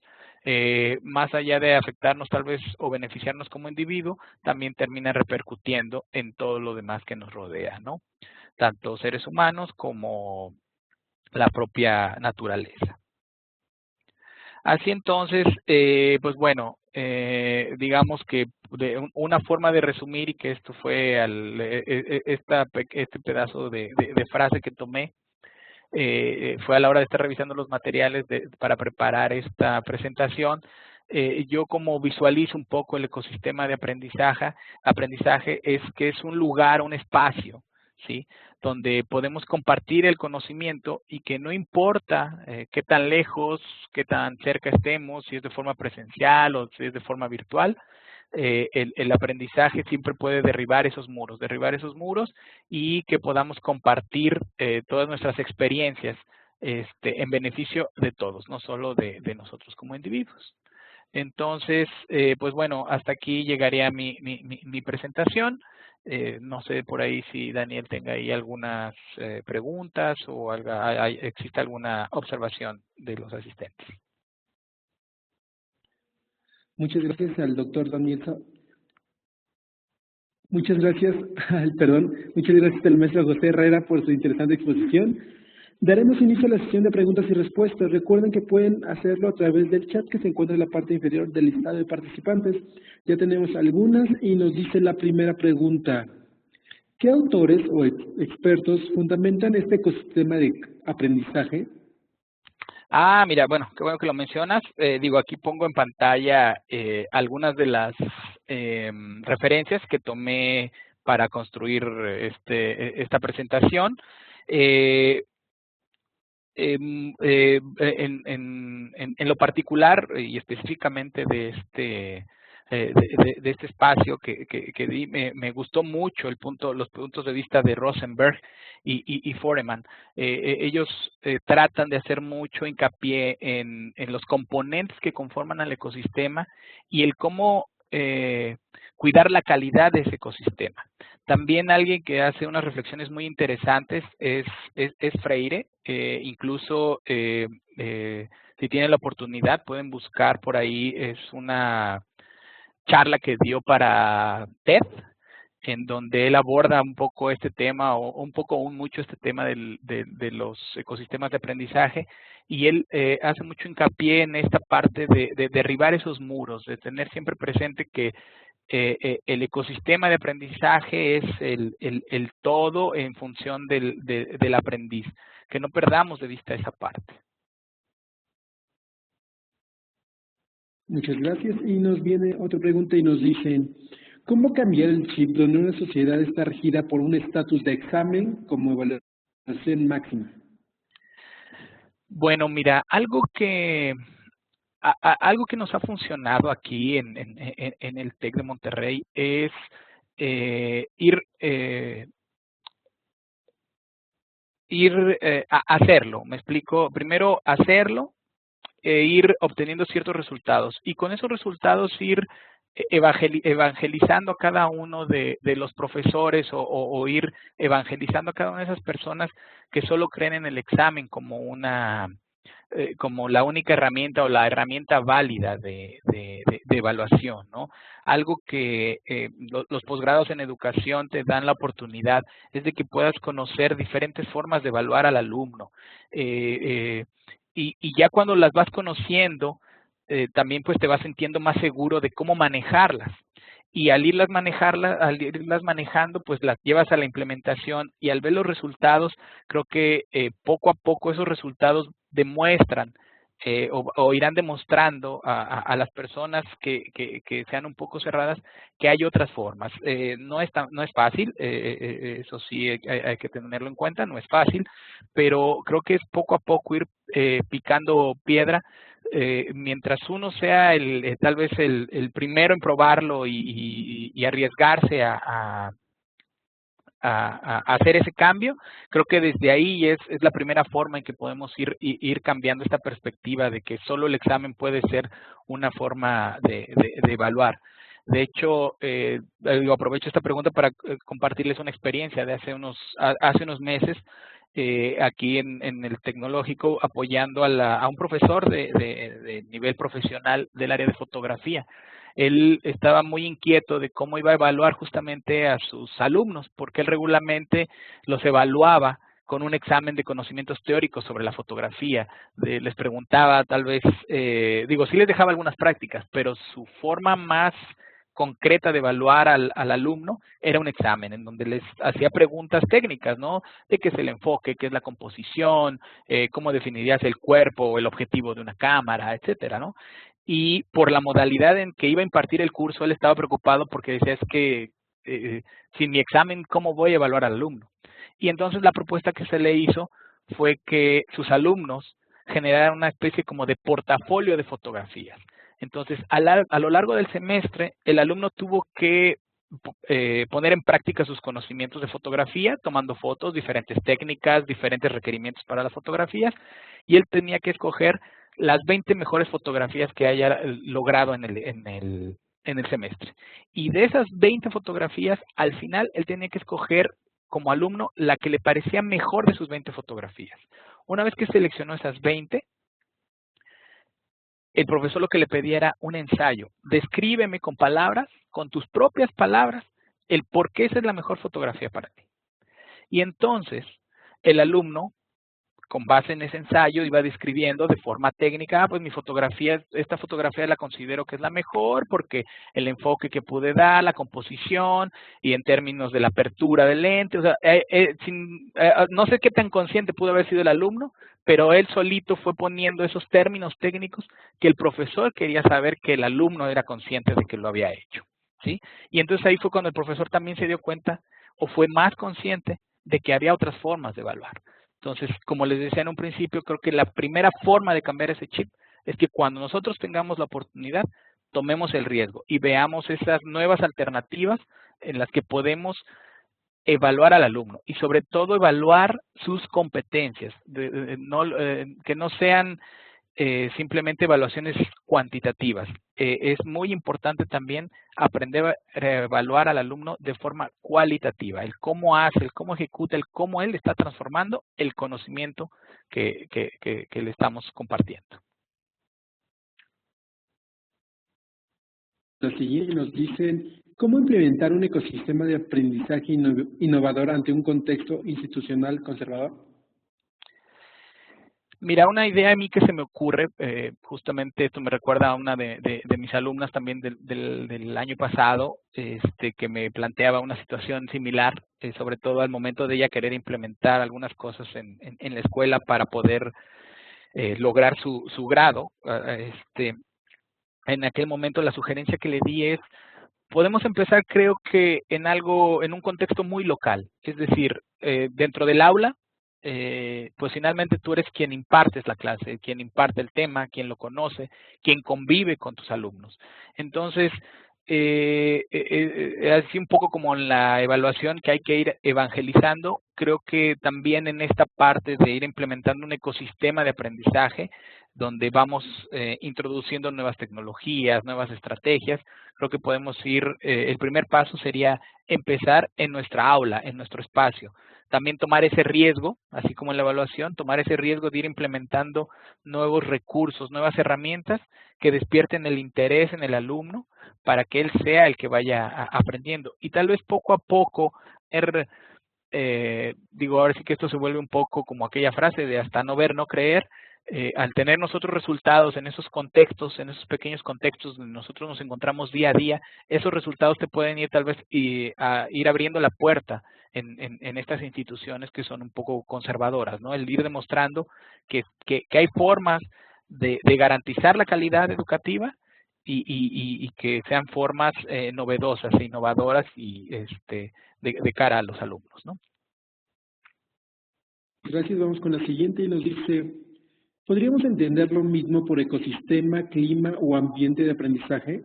más allá de afectarnos tal vez o beneficiarnos como individuo, también termina repercutiendo en todo lo demás que nos rodea, ¿no? Tanto seres humanos como la propia naturaleza. Así entonces, pues bueno, digamos que una forma de resumir y que esto fue este pedazo de frase que tomé, fue a la hora de estar revisando los materiales para preparar esta presentación. Yo como visualizo un poco el ecosistema de aprendizaje es que es un lugar, un espacio, ¿sí? Donde podemos compartir el conocimiento y que no importa qué tan lejos, qué tan cerca estemos, si es de forma presencial o si es de forma virtual, el aprendizaje siempre puede derribar esos muros y que podamos compartir todas nuestras experiencias en beneficio de todos, no solo de nosotros como individuos. Entonces, pues bueno, hasta aquí llegaría mi presentación. No sé por ahí si Daniel tenga ahí algunas preguntas o existe alguna observación de los asistentes. Muchas gracias al doctor Daniel. Muchas gracias al maestro José Herrera por su interesante exposición. Daremos inicio a la sesión de preguntas y respuestas. Recuerden que pueden hacerlo a través del chat que se encuentra en la parte inferior del listado de participantes. Ya tenemos algunas y nos dice la primera pregunta. ¿Qué autores o expertos fundamentan este ecosistema de aprendizaje? Ah, mira, bueno, qué bueno que lo mencionas. Digo, aquí pongo en pantalla algunas de las referencias que tomé para construir esta presentación. En lo particular y específicamente de este espacio que di, me gustó mucho los puntos de vista de Rosenberg y Foreman. Ellos tratan de hacer mucho hincapié en los componentes que conforman al ecosistema y el cómo cuidar la calidad de ese ecosistema. También alguien que hace unas reflexiones muy interesantes es Freire. Incluso si tienen la oportunidad pueden buscar por ahí, es una charla que dio para TED, en donde él aborda un poco este tema o mucho este tema de los ecosistemas de aprendizaje, y él hace mucho hincapié en esta parte de derribar esos muros, de tener siempre presente que el ecosistema de aprendizaje es el todo en función del aprendiz, que no perdamos de vista esa parte. Muchas gracias. Y nos viene otra pregunta y nos dicen, ¿cómo cambiar el chip donde una sociedad está regida por un estatus de examen como evaluación máxima? Bueno, mira, algo que nos ha funcionado aquí en el TEC de Monterrey es a hacerlo. Me explico. Primero, hacerlo e ir obteniendo ciertos resultados. Y con esos resultados ir evangelizando a cada uno de los profesores o ir evangelizando a cada una de esas personas que solo creen en el examen como como la única herramienta o la herramienta válida de evaluación, ¿no? Algo que los posgrados en educación te dan la oportunidad es de que puedas conocer diferentes formas de evaluar al alumno. Y ya cuando las vas conociendo, también pues te vas sintiendo más seguro de cómo manejarlas. Y al irlas manejando, pues las llevas a la implementación, y al ver los resultados, creo que poco a poco esos resultados demuestran o irán demostrando a las personas que sean un poco cerradas que hay otras formas. No es fácil, eso sí hay que tenerlo en cuenta, no es fácil, pero creo que es poco a poco ir picando piedra. Mientras uno sea tal vez el primero en probarlo y arriesgarse a hacer ese cambio, creo que desde ahí es la primera forma en que podemos ir cambiando esta perspectiva de que solo el examen puede ser una forma de evaluar. De hecho, aprovecho esta pregunta para compartirles una experiencia de hace unos meses. Aquí en el tecnológico, apoyando a un profesor de nivel profesional del área de fotografía. Él estaba muy inquieto de cómo iba a evaluar justamente a sus alumnos, porque él regularmente los evaluaba con un examen de conocimientos teóricos sobre la fotografía. Les preguntaba tal vez, sí les dejaba algunas prácticas, pero su forma más concreta de evaluar al alumno era un examen en donde les hacía preguntas técnicas, ¿no? De qué es el enfoque, qué es la composición, cómo definirías el cuerpo o el objetivo de una cámara, etcétera, ¿no? Y por la modalidad en que iba a impartir el curso, él estaba preocupado porque decía, es que sin mi examen, ¿cómo voy a evaluar al alumno? Y entonces la propuesta que se le hizo fue que sus alumnos generaran una especie como de portafolio de fotografías. Entonces, a lo largo del semestre, el alumno tuvo que poner en práctica sus conocimientos de fotografía, tomando fotos, diferentes técnicas, diferentes requerimientos para las fotografías, y él tenía que escoger las 20 mejores fotografías que haya logrado en el semestre. Y de esas 20 fotografías, al final, él tenía que escoger como alumno la que le parecía mejor de sus 20 fotografías. Una vez que seleccionó esas 20, el profesor lo que le pedía era un ensayo. Descríbeme con palabras, con tus propias palabras, el por qué esa es la mejor fotografía para ti. Y entonces, el alumno con base en ese ensayo iba describiendo de forma técnica, pues mi fotografía, esta fotografía la considero que es la mejor porque el enfoque que pude dar, la composición y en términos de la apertura del lente, o sea, no sé qué tan consciente pudo haber sido el alumno, pero él solito fue poniendo esos términos técnicos que el profesor quería saber que el alumno era consciente de que lo había hecho, ¿sí? Y entonces ahí fue cuando el profesor también se dio cuenta o fue más consciente de que había otras formas de evaluar. Entonces, como les decía en un principio, creo que la primera forma de cambiar ese chip es que cuando nosotros tengamos la oportunidad, tomemos el riesgo y veamos esas nuevas alternativas en las que podemos evaluar al alumno y sobre todo evaluar sus competencias, que no sean simplemente evaluaciones cuantitativas. Es muy importante también aprender a evaluar al alumno de forma cualitativa, el cómo hace, el cómo ejecuta, el cómo él está transformando el conocimiento que le estamos compartiendo. Lo siguiente nos dicen, ¿cómo implementar un ecosistema de aprendizaje innovador ante un contexto institucional conservador? Mira, una idea a mí que se me ocurre, justamente esto me recuerda a una de mis alumnas también del año pasado, que me planteaba una situación similar, sobre todo al momento de ella querer implementar algunas cosas en la escuela para poder lograr su grado. En aquel momento la sugerencia que le di es, podemos empezar creo que en un contexto muy local, es decir, dentro del aula, pues finalmente tú eres quien impartes la clase, quien imparte el tema, quien lo conoce, quien convive con tus alumnos. Entonces, así un poco como en la evaluación que hay que ir evangelizando, creo que también en esta parte de ir implementando un ecosistema de aprendizaje, donde vamos introduciendo nuevas tecnologías, nuevas estrategias, creo que podemos ir, el primer paso sería empezar en nuestra aula, en nuestro espacio. También tomar ese riesgo, así como en la evaluación, tomar ese riesgo de ir implementando nuevos recursos, nuevas herramientas que despierten el interés en el alumno para que él sea el que vaya aprendiendo. Y tal vez poco a poco, ahora sí que esto se vuelve un poco como aquella frase de hasta no ver, no creer. Al tener nosotros resultados en esos contextos, en esos pequeños contextos donde nosotros nos encontramos día a día, esos resultados te pueden ir tal vez a ir abriendo la puerta en estas instituciones que son un poco conservadoras, ¿no? El ir demostrando que hay formas de garantizar la calidad educativa y que sean formas novedosas e innovadoras y de cara a los alumnos, ¿no? Gracias, vamos con la siguiente y nos dice, ¿podríamos entender lo mismo por ecosistema, clima o ambiente de aprendizaje?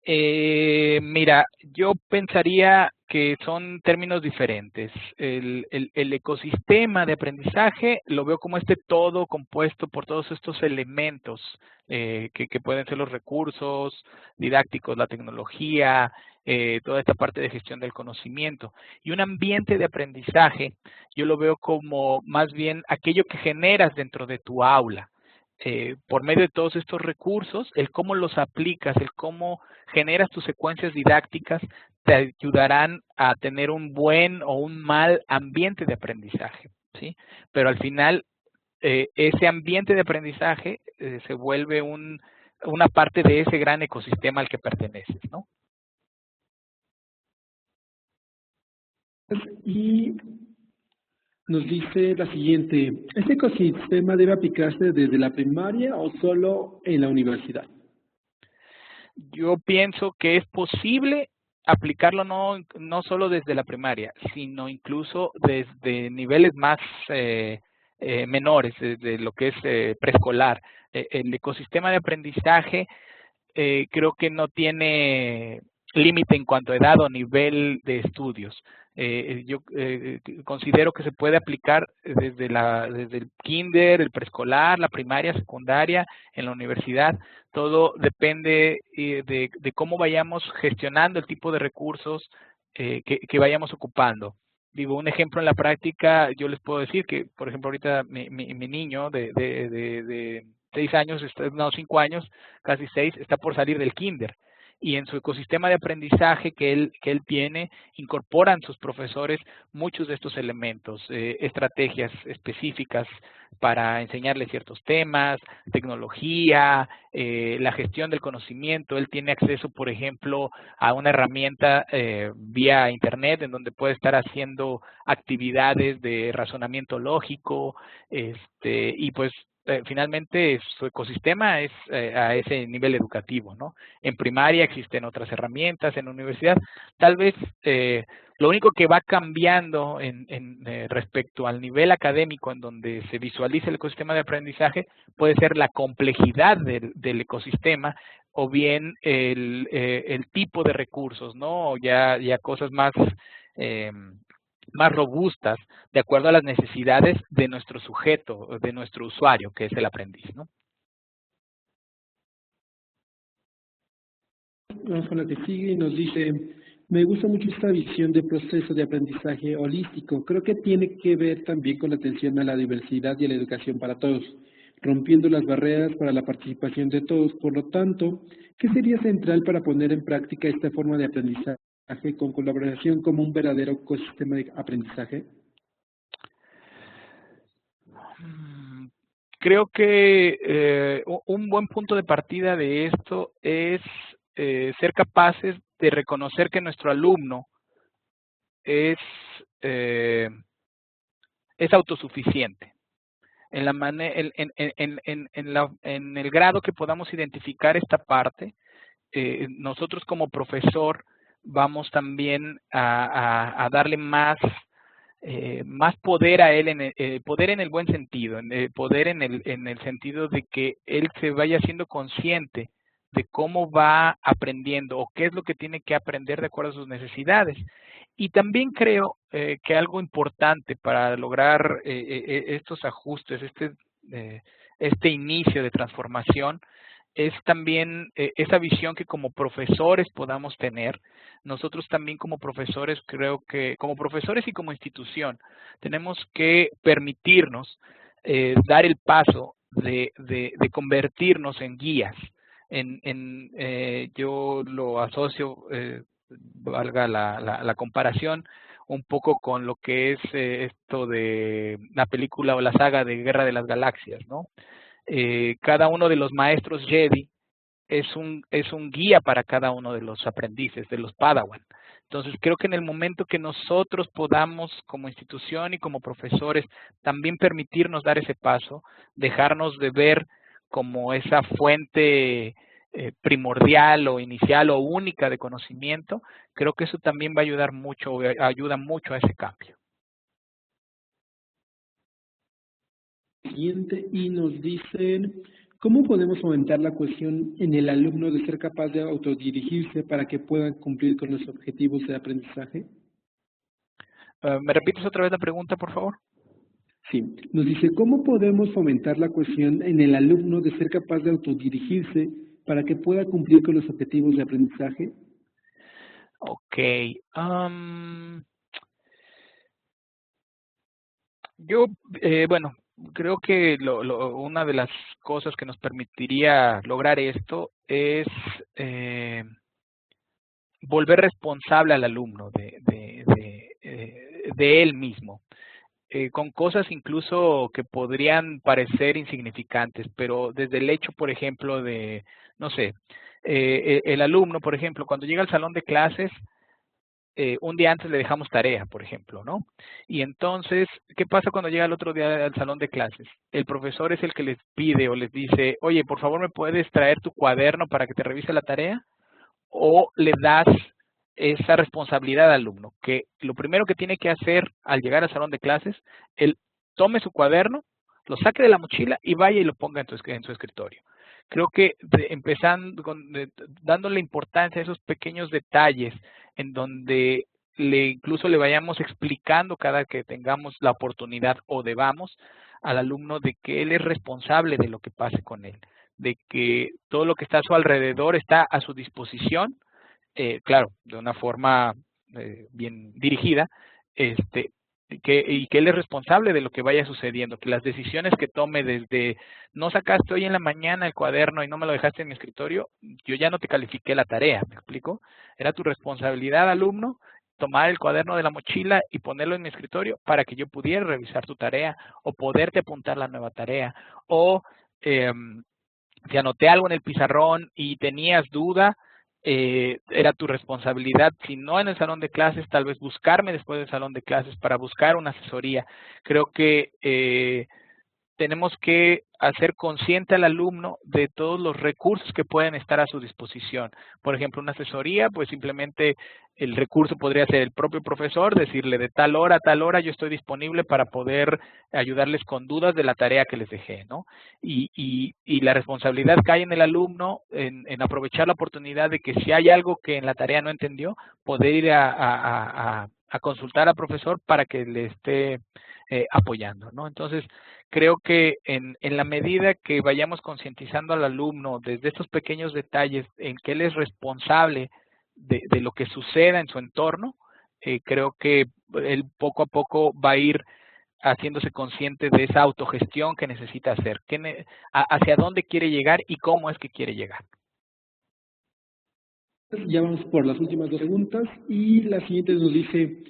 Mira, yo pensaría que son términos diferentes. El ecosistema de aprendizaje lo veo como este todo compuesto por todos estos elementos que pueden ser los recursos didácticos, la tecnología, toda esta parte de gestión del conocimiento. Y un ambiente de aprendizaje yo lo veo como más bien aquello que generas dentro de tu aula. Por medio de todos estos recursos, el cómo los aplicas, el cómo generas tus secuencias didácticas, te ayudarán a tener un buen o un mal ambiente de aprendizaje, ¿sí? Pero al final, ese ambiente de aprendizaje se vuelve una parte de ese gran ecosistema al que perteneces, ¿no? Y nos dice la siguiente, ¿este ecosistema debe aplicarse desde la primaria o solo en la universidad? Yo pienso que es posible aplicarlo no solo desde la primaria, sino incluso desde niveles más menores, desde lo que es preescolar. El ecosistema de aprendizaje creo que no tiene límite en cuanto a edad o nivel de estudios. Yo considero que se puede aplicar desde el kinder, el preescolar, la primaria, secundaria, en la universidad. Todo depende de cómo vayamos gestionando el tipo de recursos que vayamos ocupando. Digo, un ejemplo en la práctica, yo les puedo decir que, por ejemplo, ahorita mi niño de 6 años, 5 años, casi 6, está por salir del kinder. y en su ecosistema de aprendizaje que él tiene, incorporan sus profesores muchos de estos elementos, estrategias específicas para enseñarle ciertos temas, tecnología, la gestión del conocimiento. Él tiene acceso, por ejemplo, a una herramienta vía internet en donde puede estar haciendo actividades de razonamiento lógico, y pues finalmente su ecosistema es a ese nivel educativo, ¿no? En primaria existen otras herramientas, en la universidad tal vez lo único que va cambiando respecto al nivel académico en donde se visualiza el ecosistema de aprendizaje puede ser la complejidad del ecosistema o bien el tipo de recursos, ¿no? O ya cosas más robustas de acuerdo a las necesidades de nuestro sujeto, de nuestro usuario, que es el aprendiz, ¿no? Vamos con la que sigue y nos dice, me gusta mucho esta visión de proceso de aprendizaje holístico. Creo que tiene que ver también con la atención a la diversidad y a la educación para todos, rompiendo las barreras para la participación de todos. Por lo tanto, ¿qué sería central para poner en práctica esta forma de aprendizaje con colaboración como un verdadero ecosistema de aprendizaje? Creo que un buen punto de partida de esto es ser capaces de reconocer que nuestro alumno es autosuficiente. En el grado que podamos identificar esta parte, nosotros como profesor vamos también a darle más poder a él, poder en el buen sentido, poder en el sentido de que él se vaya siendo consciente de cómo va aprendiendo o qué es lo que tiene que aprender de acuerdo a sus necesidades. Y también creo que algo importante para lograr estos ajustes, este inicio de transformación, es también esa visión que como profesores podamos tener. Nosotros también como profesores, creo que como profesores y como institución, tenemos que permitirnos dar el paso de convertirnos en guías. Yo lo asocio, valga la comparación, un poco con lo que es esto de la película o la saga de Guerra de las Galaxias, ¿no? Cada uno de los maestros Jedi es un guía para cada uno de los aprendices, de los Padawan. Entonces, creo que en el momento que nosotros podamos, como institución y como profesores, también permitirnos dar ese paso, dejarnos de ver como esa fuente primordial o inicial o única de conocimiento, creo que eso también va a ayudar mucho, ayuda mucho a ese cambio. Siguiente, y nos dicen, ¿cómo podemos aumentar la cuestión en el alumno de ser capaz de autodirigirse para que puedan cumplir con los objetivos de aprendizaje? ¿Me repites otra vez la pregunta, por favor? Sí, nos dice, ¿cómo podemos fomentar la cuestión en el alumno de ser capaz de autodirigirse para que pueda cumplir con los objetivos de aprendizaje? Ok. Yo, bueno, creo que una de las cosas que nos permitiría lograr esto es volver responsable al alumno de él mismo. Con cosas incluso que podrían parecer insignificantes, pero desde el hecho, por ejemplo, de, no sé, el alumno, por ejemplo, cuando llega al salón de clases, un día antes le dejamos tarea, por ejemplo, ¿no? Y entonces, ¿qué pasa cuando llega el otro día al salón de clases? El profesor es el que les pide o les dice, oye, por favor, ¿me puedes traer tu cuaderno para que te revise la tarea? O le das esa responsabilidad al alumno, que lo primero que tiene que hacer al llegar al salón de clases, él tome su cuaderno, lo saque de la mochila y vaya y lo ponga en su escritorio. Creo que dándole importancia a esos pequeños detalles en donde incluso le vayamos explicando cada que tengamos la oportunidad o debamos al alumno de que él es responsable de lo que pase con él, de que todo lo que está a su alrededor está a su disposición, claro, de una forma bien dirigida, y que él es responsable de lo que vaya sucediendo, que las decisiones que tome desde no sacaste hoy en la mañana el cuaderno y no me lo dejaste en mi escritorio, yo ya no te califiqué la tarea, ¿me explico? Era tu responsabilidad, alumno, tomar el cuaderno de la mochila y ponerlo en mi escritorio para que yo pudiera revisar tu tarea o poderte apuntar la nueva tarea. O si anoté algo en el pizarrón y tenías duda, era tu responsabilidad, si no en el salón de clases, tal vez buscarme después del salón de clases para buscar una asesoría. Creo que tenemos que hacer consciente al alumno de todos los recursos que pueden estar a su disposición. Por ejemplo, una asesoría, pues simplemente el recurso podría ser el propio profesor, decirle de tal hora a tal hora yo estoy disponible para poder ayudarles con dudas de la tarea que les dejé, ¿no? Y la responsabilidad cae en el alumno en aprovechar la oportunidad de que si hay algo que en la tarea no entendió, poder ir a consultar al profesor para que le esté apoyando, ¿no? Entonces, creo que en la medida que vayamos concientizando al alumno desde estos pequeños detalles en que él es responsable de lo que suceda en su entorno, creo que él poco a poco va a ir haciéndose consciente de esa autogestión que necesita hacer, hacia dónde quiere llegar y cómo es que quiere llegar. Ya vamos por las últimas dos preguntas y la siguiente nos dice,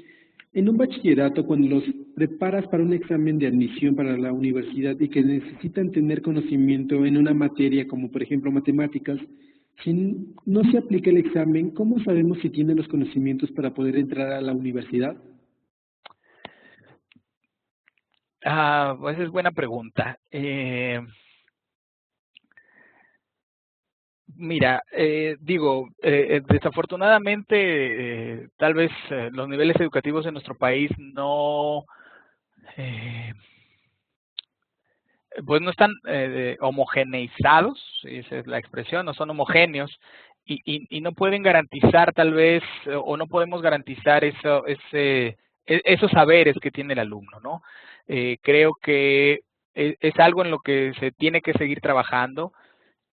en un bachillerato, cuando los preparas para un examen de admisión para la universidad y que necesitan tener conocimiento en una materia como por ejemplo matemáticas, si no se aplica el examen, ¿cómo sabemos si tienen los conocimientos para poder entrar a la universidad? Pues es buena pregunta. Mira, desafortunadamente, tal vez los niveles educativos en nuestro país no, pues no están homogeneizados, esa es la expresión, no son homogéneos y no pueden garantizar tal vez, o no podemos garantizar esos saberes que tiene el alumno, ¿no? Creo que es algo en lo que se tiene que seguir trabajando.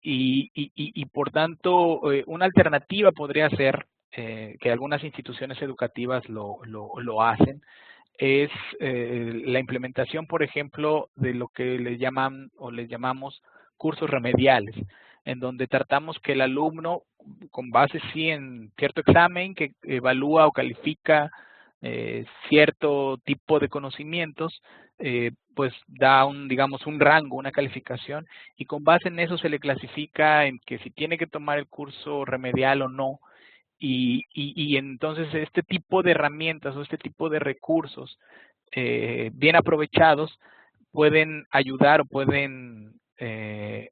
Y por tanto, una alternativa podría ser, que algunas instituciones educativas lo hacen, es la implementación, por ejemplo, de lo que le llaman o les llamamos cursos remediales, en donde tratamos que el alumno, con base sí en cierto examen que evalúa o califica cierto tipo de conocimientos, pues da digamos, un rango, una calificación, y con base en eso se le clasifica en que si tiene que tomar el curso remedial o no, y entonces este tipo de herramientas o este tipo de recursos bien aprovechados pueden ayudar o pueden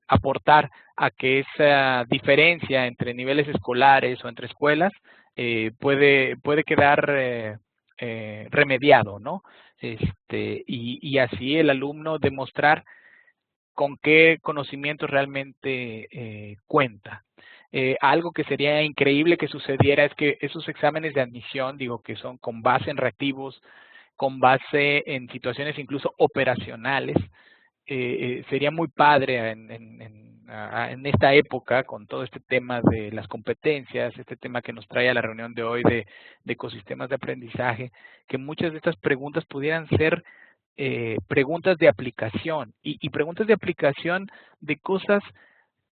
aportar a que esa diferencia entre niveles escolares o entre escuelas puede quedar remediado, ¿no? Y así el alumno demostrar con qué conocimientos realmente cuenta. Algo que sería increíble que sucediera es que esos exámenes de admisión, digo, que son con base en reactivos, con base en situaciones incluso operacionales, sería muy padre en esta época, con todo este tema de las competencias, este tema que nos trae a la reunión de hoy de ecosistemas de aprendizaje, que muchas de estas preguntas pudieran ser preguntas de aplicación y preguntas de aplicación de cosas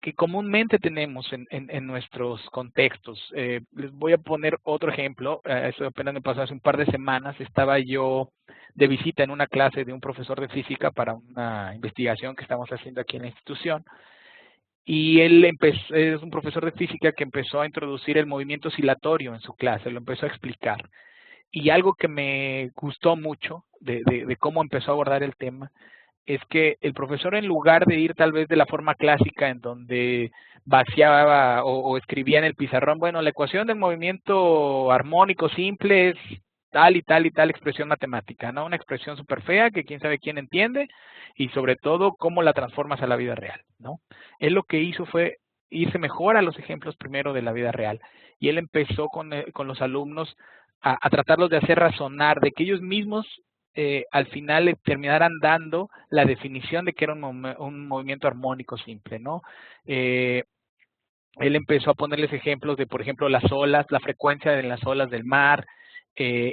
que comúnmente tenemos en nuestros contextos. Les voy a poner otro ejemplo. Eso apenas me pasó hace un par de semanas. Estaba yo de visita en una clase de un profesor de física para una investigación que estamos haciendo aquí en la institución. Y él es un profesor de física que empezó a introducir el movimiento oscilatorio en su clase, lo empezó a explicar. Y algo que me gustó mucho de cómo empezó a abordar el tema es que el profesor, en lugar de ir tal vez de la forma clásica en donde vaciaba o escribía en el pizarrón, bueno, la ecuación del movimiento armónico simple es tal y tal y tal expresión matemática, ¿no? Una expresión súper fea que quién sabe quién entiende y sobre todo cómo la transformas a la vida real, ¿no? Él lo que hizo fue irse mejor a los ejemplos primero de la vida real y él empezó con los alumnos a tratarlos de hacer razonar, de que ellos mismos al final le terminaran dando la definición de que era un movimiento armónico simple, ¿no? Él empezó a ponerles ejemplos de, por ejemplo, las olas, la frecuencia de las olas del mar,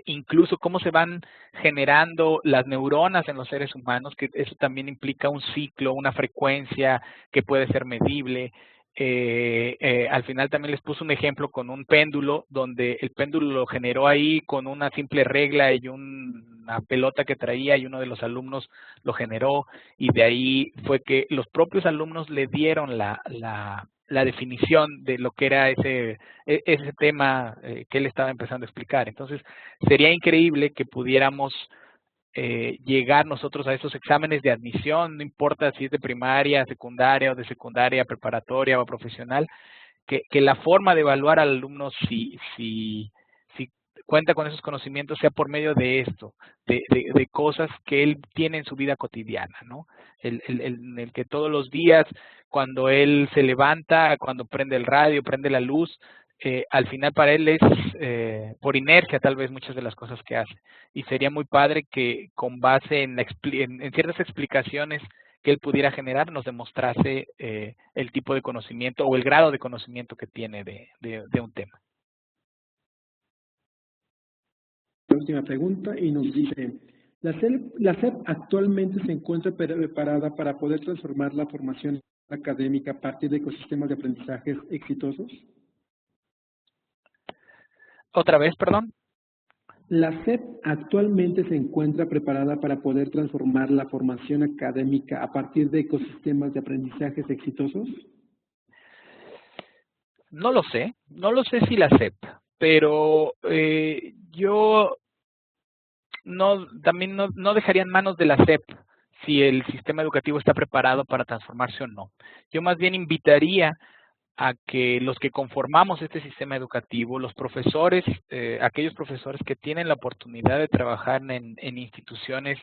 incluso cómo se van generando las neuronas en los seres humanos, que eso también implica un ciclo, una frecuencia que puede ser medible. Al final también les puse un ejemplo con un péndulo, donde el péndulo lo generó ahí con una simple regla y una pelota que traía, y uno de los alumnos lo generó, y de ahí fue que los propios alumnos le dieron la definición de lo que era ese tema que él estaba empezando a explicar. Entonces, sería increíble que pudiéramos llegar nosotros a esos exámenes de admisión, no importa si es de primaria, secundaria, o de secundaria, preparatoria o profesional, que la forma de evaluar al alumno si cuenta con esos conocimientos sea por medio de esto, de cosas que él tiene en su vida cotidiana, ¿no? El que todos los días, cuando él se levanta, cuando prende el radio, prende la luz, al final para él es por inercia tal vez muchas de las cosas que hace. Y sería muy padre que con base en ciertas explicaciones que él pudiera generar nos demostrase el tipo de conocimiento o el grado de conocimiento que tiene de un tema. La última pregunta y nos dice, ¿la SEP actualmente se encuentra preparada para poder transformar la formación académica a partir de ecosistemas de aprendizajes exitosos? ¿Otra vez, perdón? ¿La SEP actualmente se encuentra preparada para poder transformar la formación académica a partir de ecosistemas de aprendizajes exitosos? No lo sé si la SEP, pero yo también no dejaría en manos de la SEP si el sistema educativo está preparado para transformarse o no. Yo más bien invitaría a que los que conformamos este sistema educativo, los profesores, aquellos profesores que tienen la oportunidad de trabajar en instituciones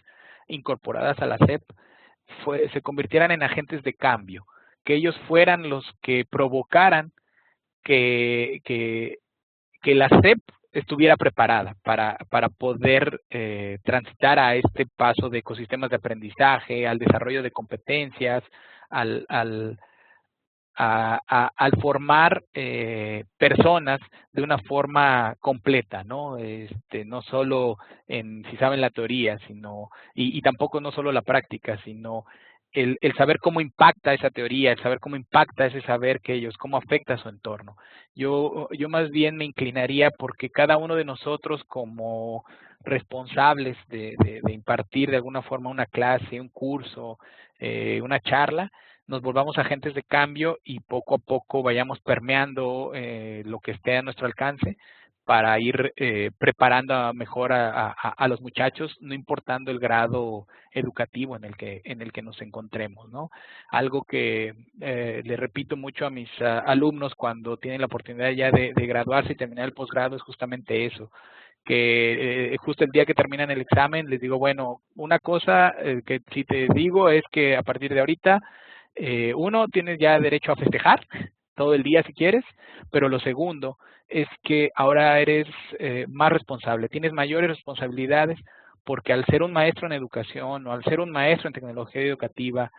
incorporadas a la SEP, se convirtieran en agentes de cambio, que ellos fueran los que provocaran que la SEP estuviera preparada para poder transitar a este paso de ecosistemas de aprendizaje, al desarrollo de competencias, al formar personas de una forma completa, ¿no? No solo si saben la teoría, sino y tampoco no solo la práctica, sino el saber cómo impacta esa teoría, el saber cómo impacta ese saber que ellos, cómo afecta a su entorno. Yo más bien me inclinaría porque cada uno de nosotros como responsables de impartir de alguna forma una clase, un curso, una charla, nos volvamos agentes de cambio y poco a poco vayamos permeando lo que esté a nuestro alcance para ir preparando mejor a los muchachos, no importando el grado educativo en el que nos encontremos, ¿no? Algo que le repito mucho a mis alumnos cuando tienen la oportunidad ya de graduarse y terminar el posgrado es justamente eso, que justo el día que terminan el examen les digo, bueno, una cosa que si te digo es que a partir de ahorita, uno, tienes ya derecho a festejar todo el día si quieres, pero lo segundo es que ahora eres más responsable, tienes mayores responsabilidades porque al ser un maestro en educación o al ser un maestro en tecnología educativa,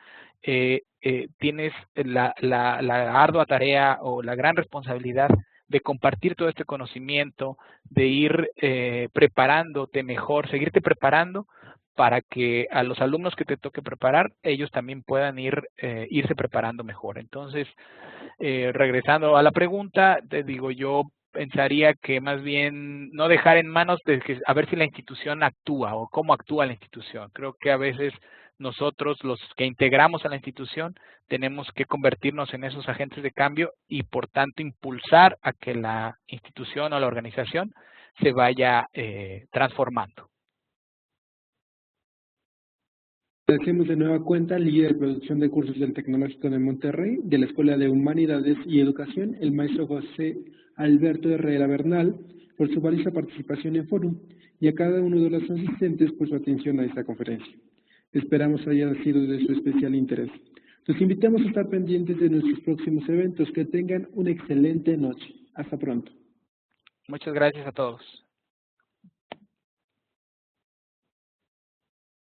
tienes la ardua tarea o la gran responsabilidad de compartir todo este conocimiento, de ir preparándote mejor, seguirte preparando para que a los alumnos que te toque preparar, ellos también puedan irse preparando mejor. Entonces, regresando a la pregunta, te digo, yo pensaría que más bien no dejar en manos de que a ver si la institución actúa o cómo actúa la institución. Creo que a veces nosotros, los que integramos a la institución, tenemos que convertirnos en esos agentes de cambio y por tanto impulsar a que la institución o la organización se vaya transformando. Agradecemos de nueva cuenta al líder de producción de cursos del Tecnológico de Monterrey, de la Escuela de Humanidades y Educación, el maestro José Alberto Herrera Bernal, por su valiosa participación en Fórum, y a cada uno de los asistentes por su atención a esta conferencia. Esperamos haya sido de su especial interés. Los invitamos a estar pendientes de nuestros próximos eventos. Que tengan una excelente noche. Hasta pronto. Muchas gracias a todos.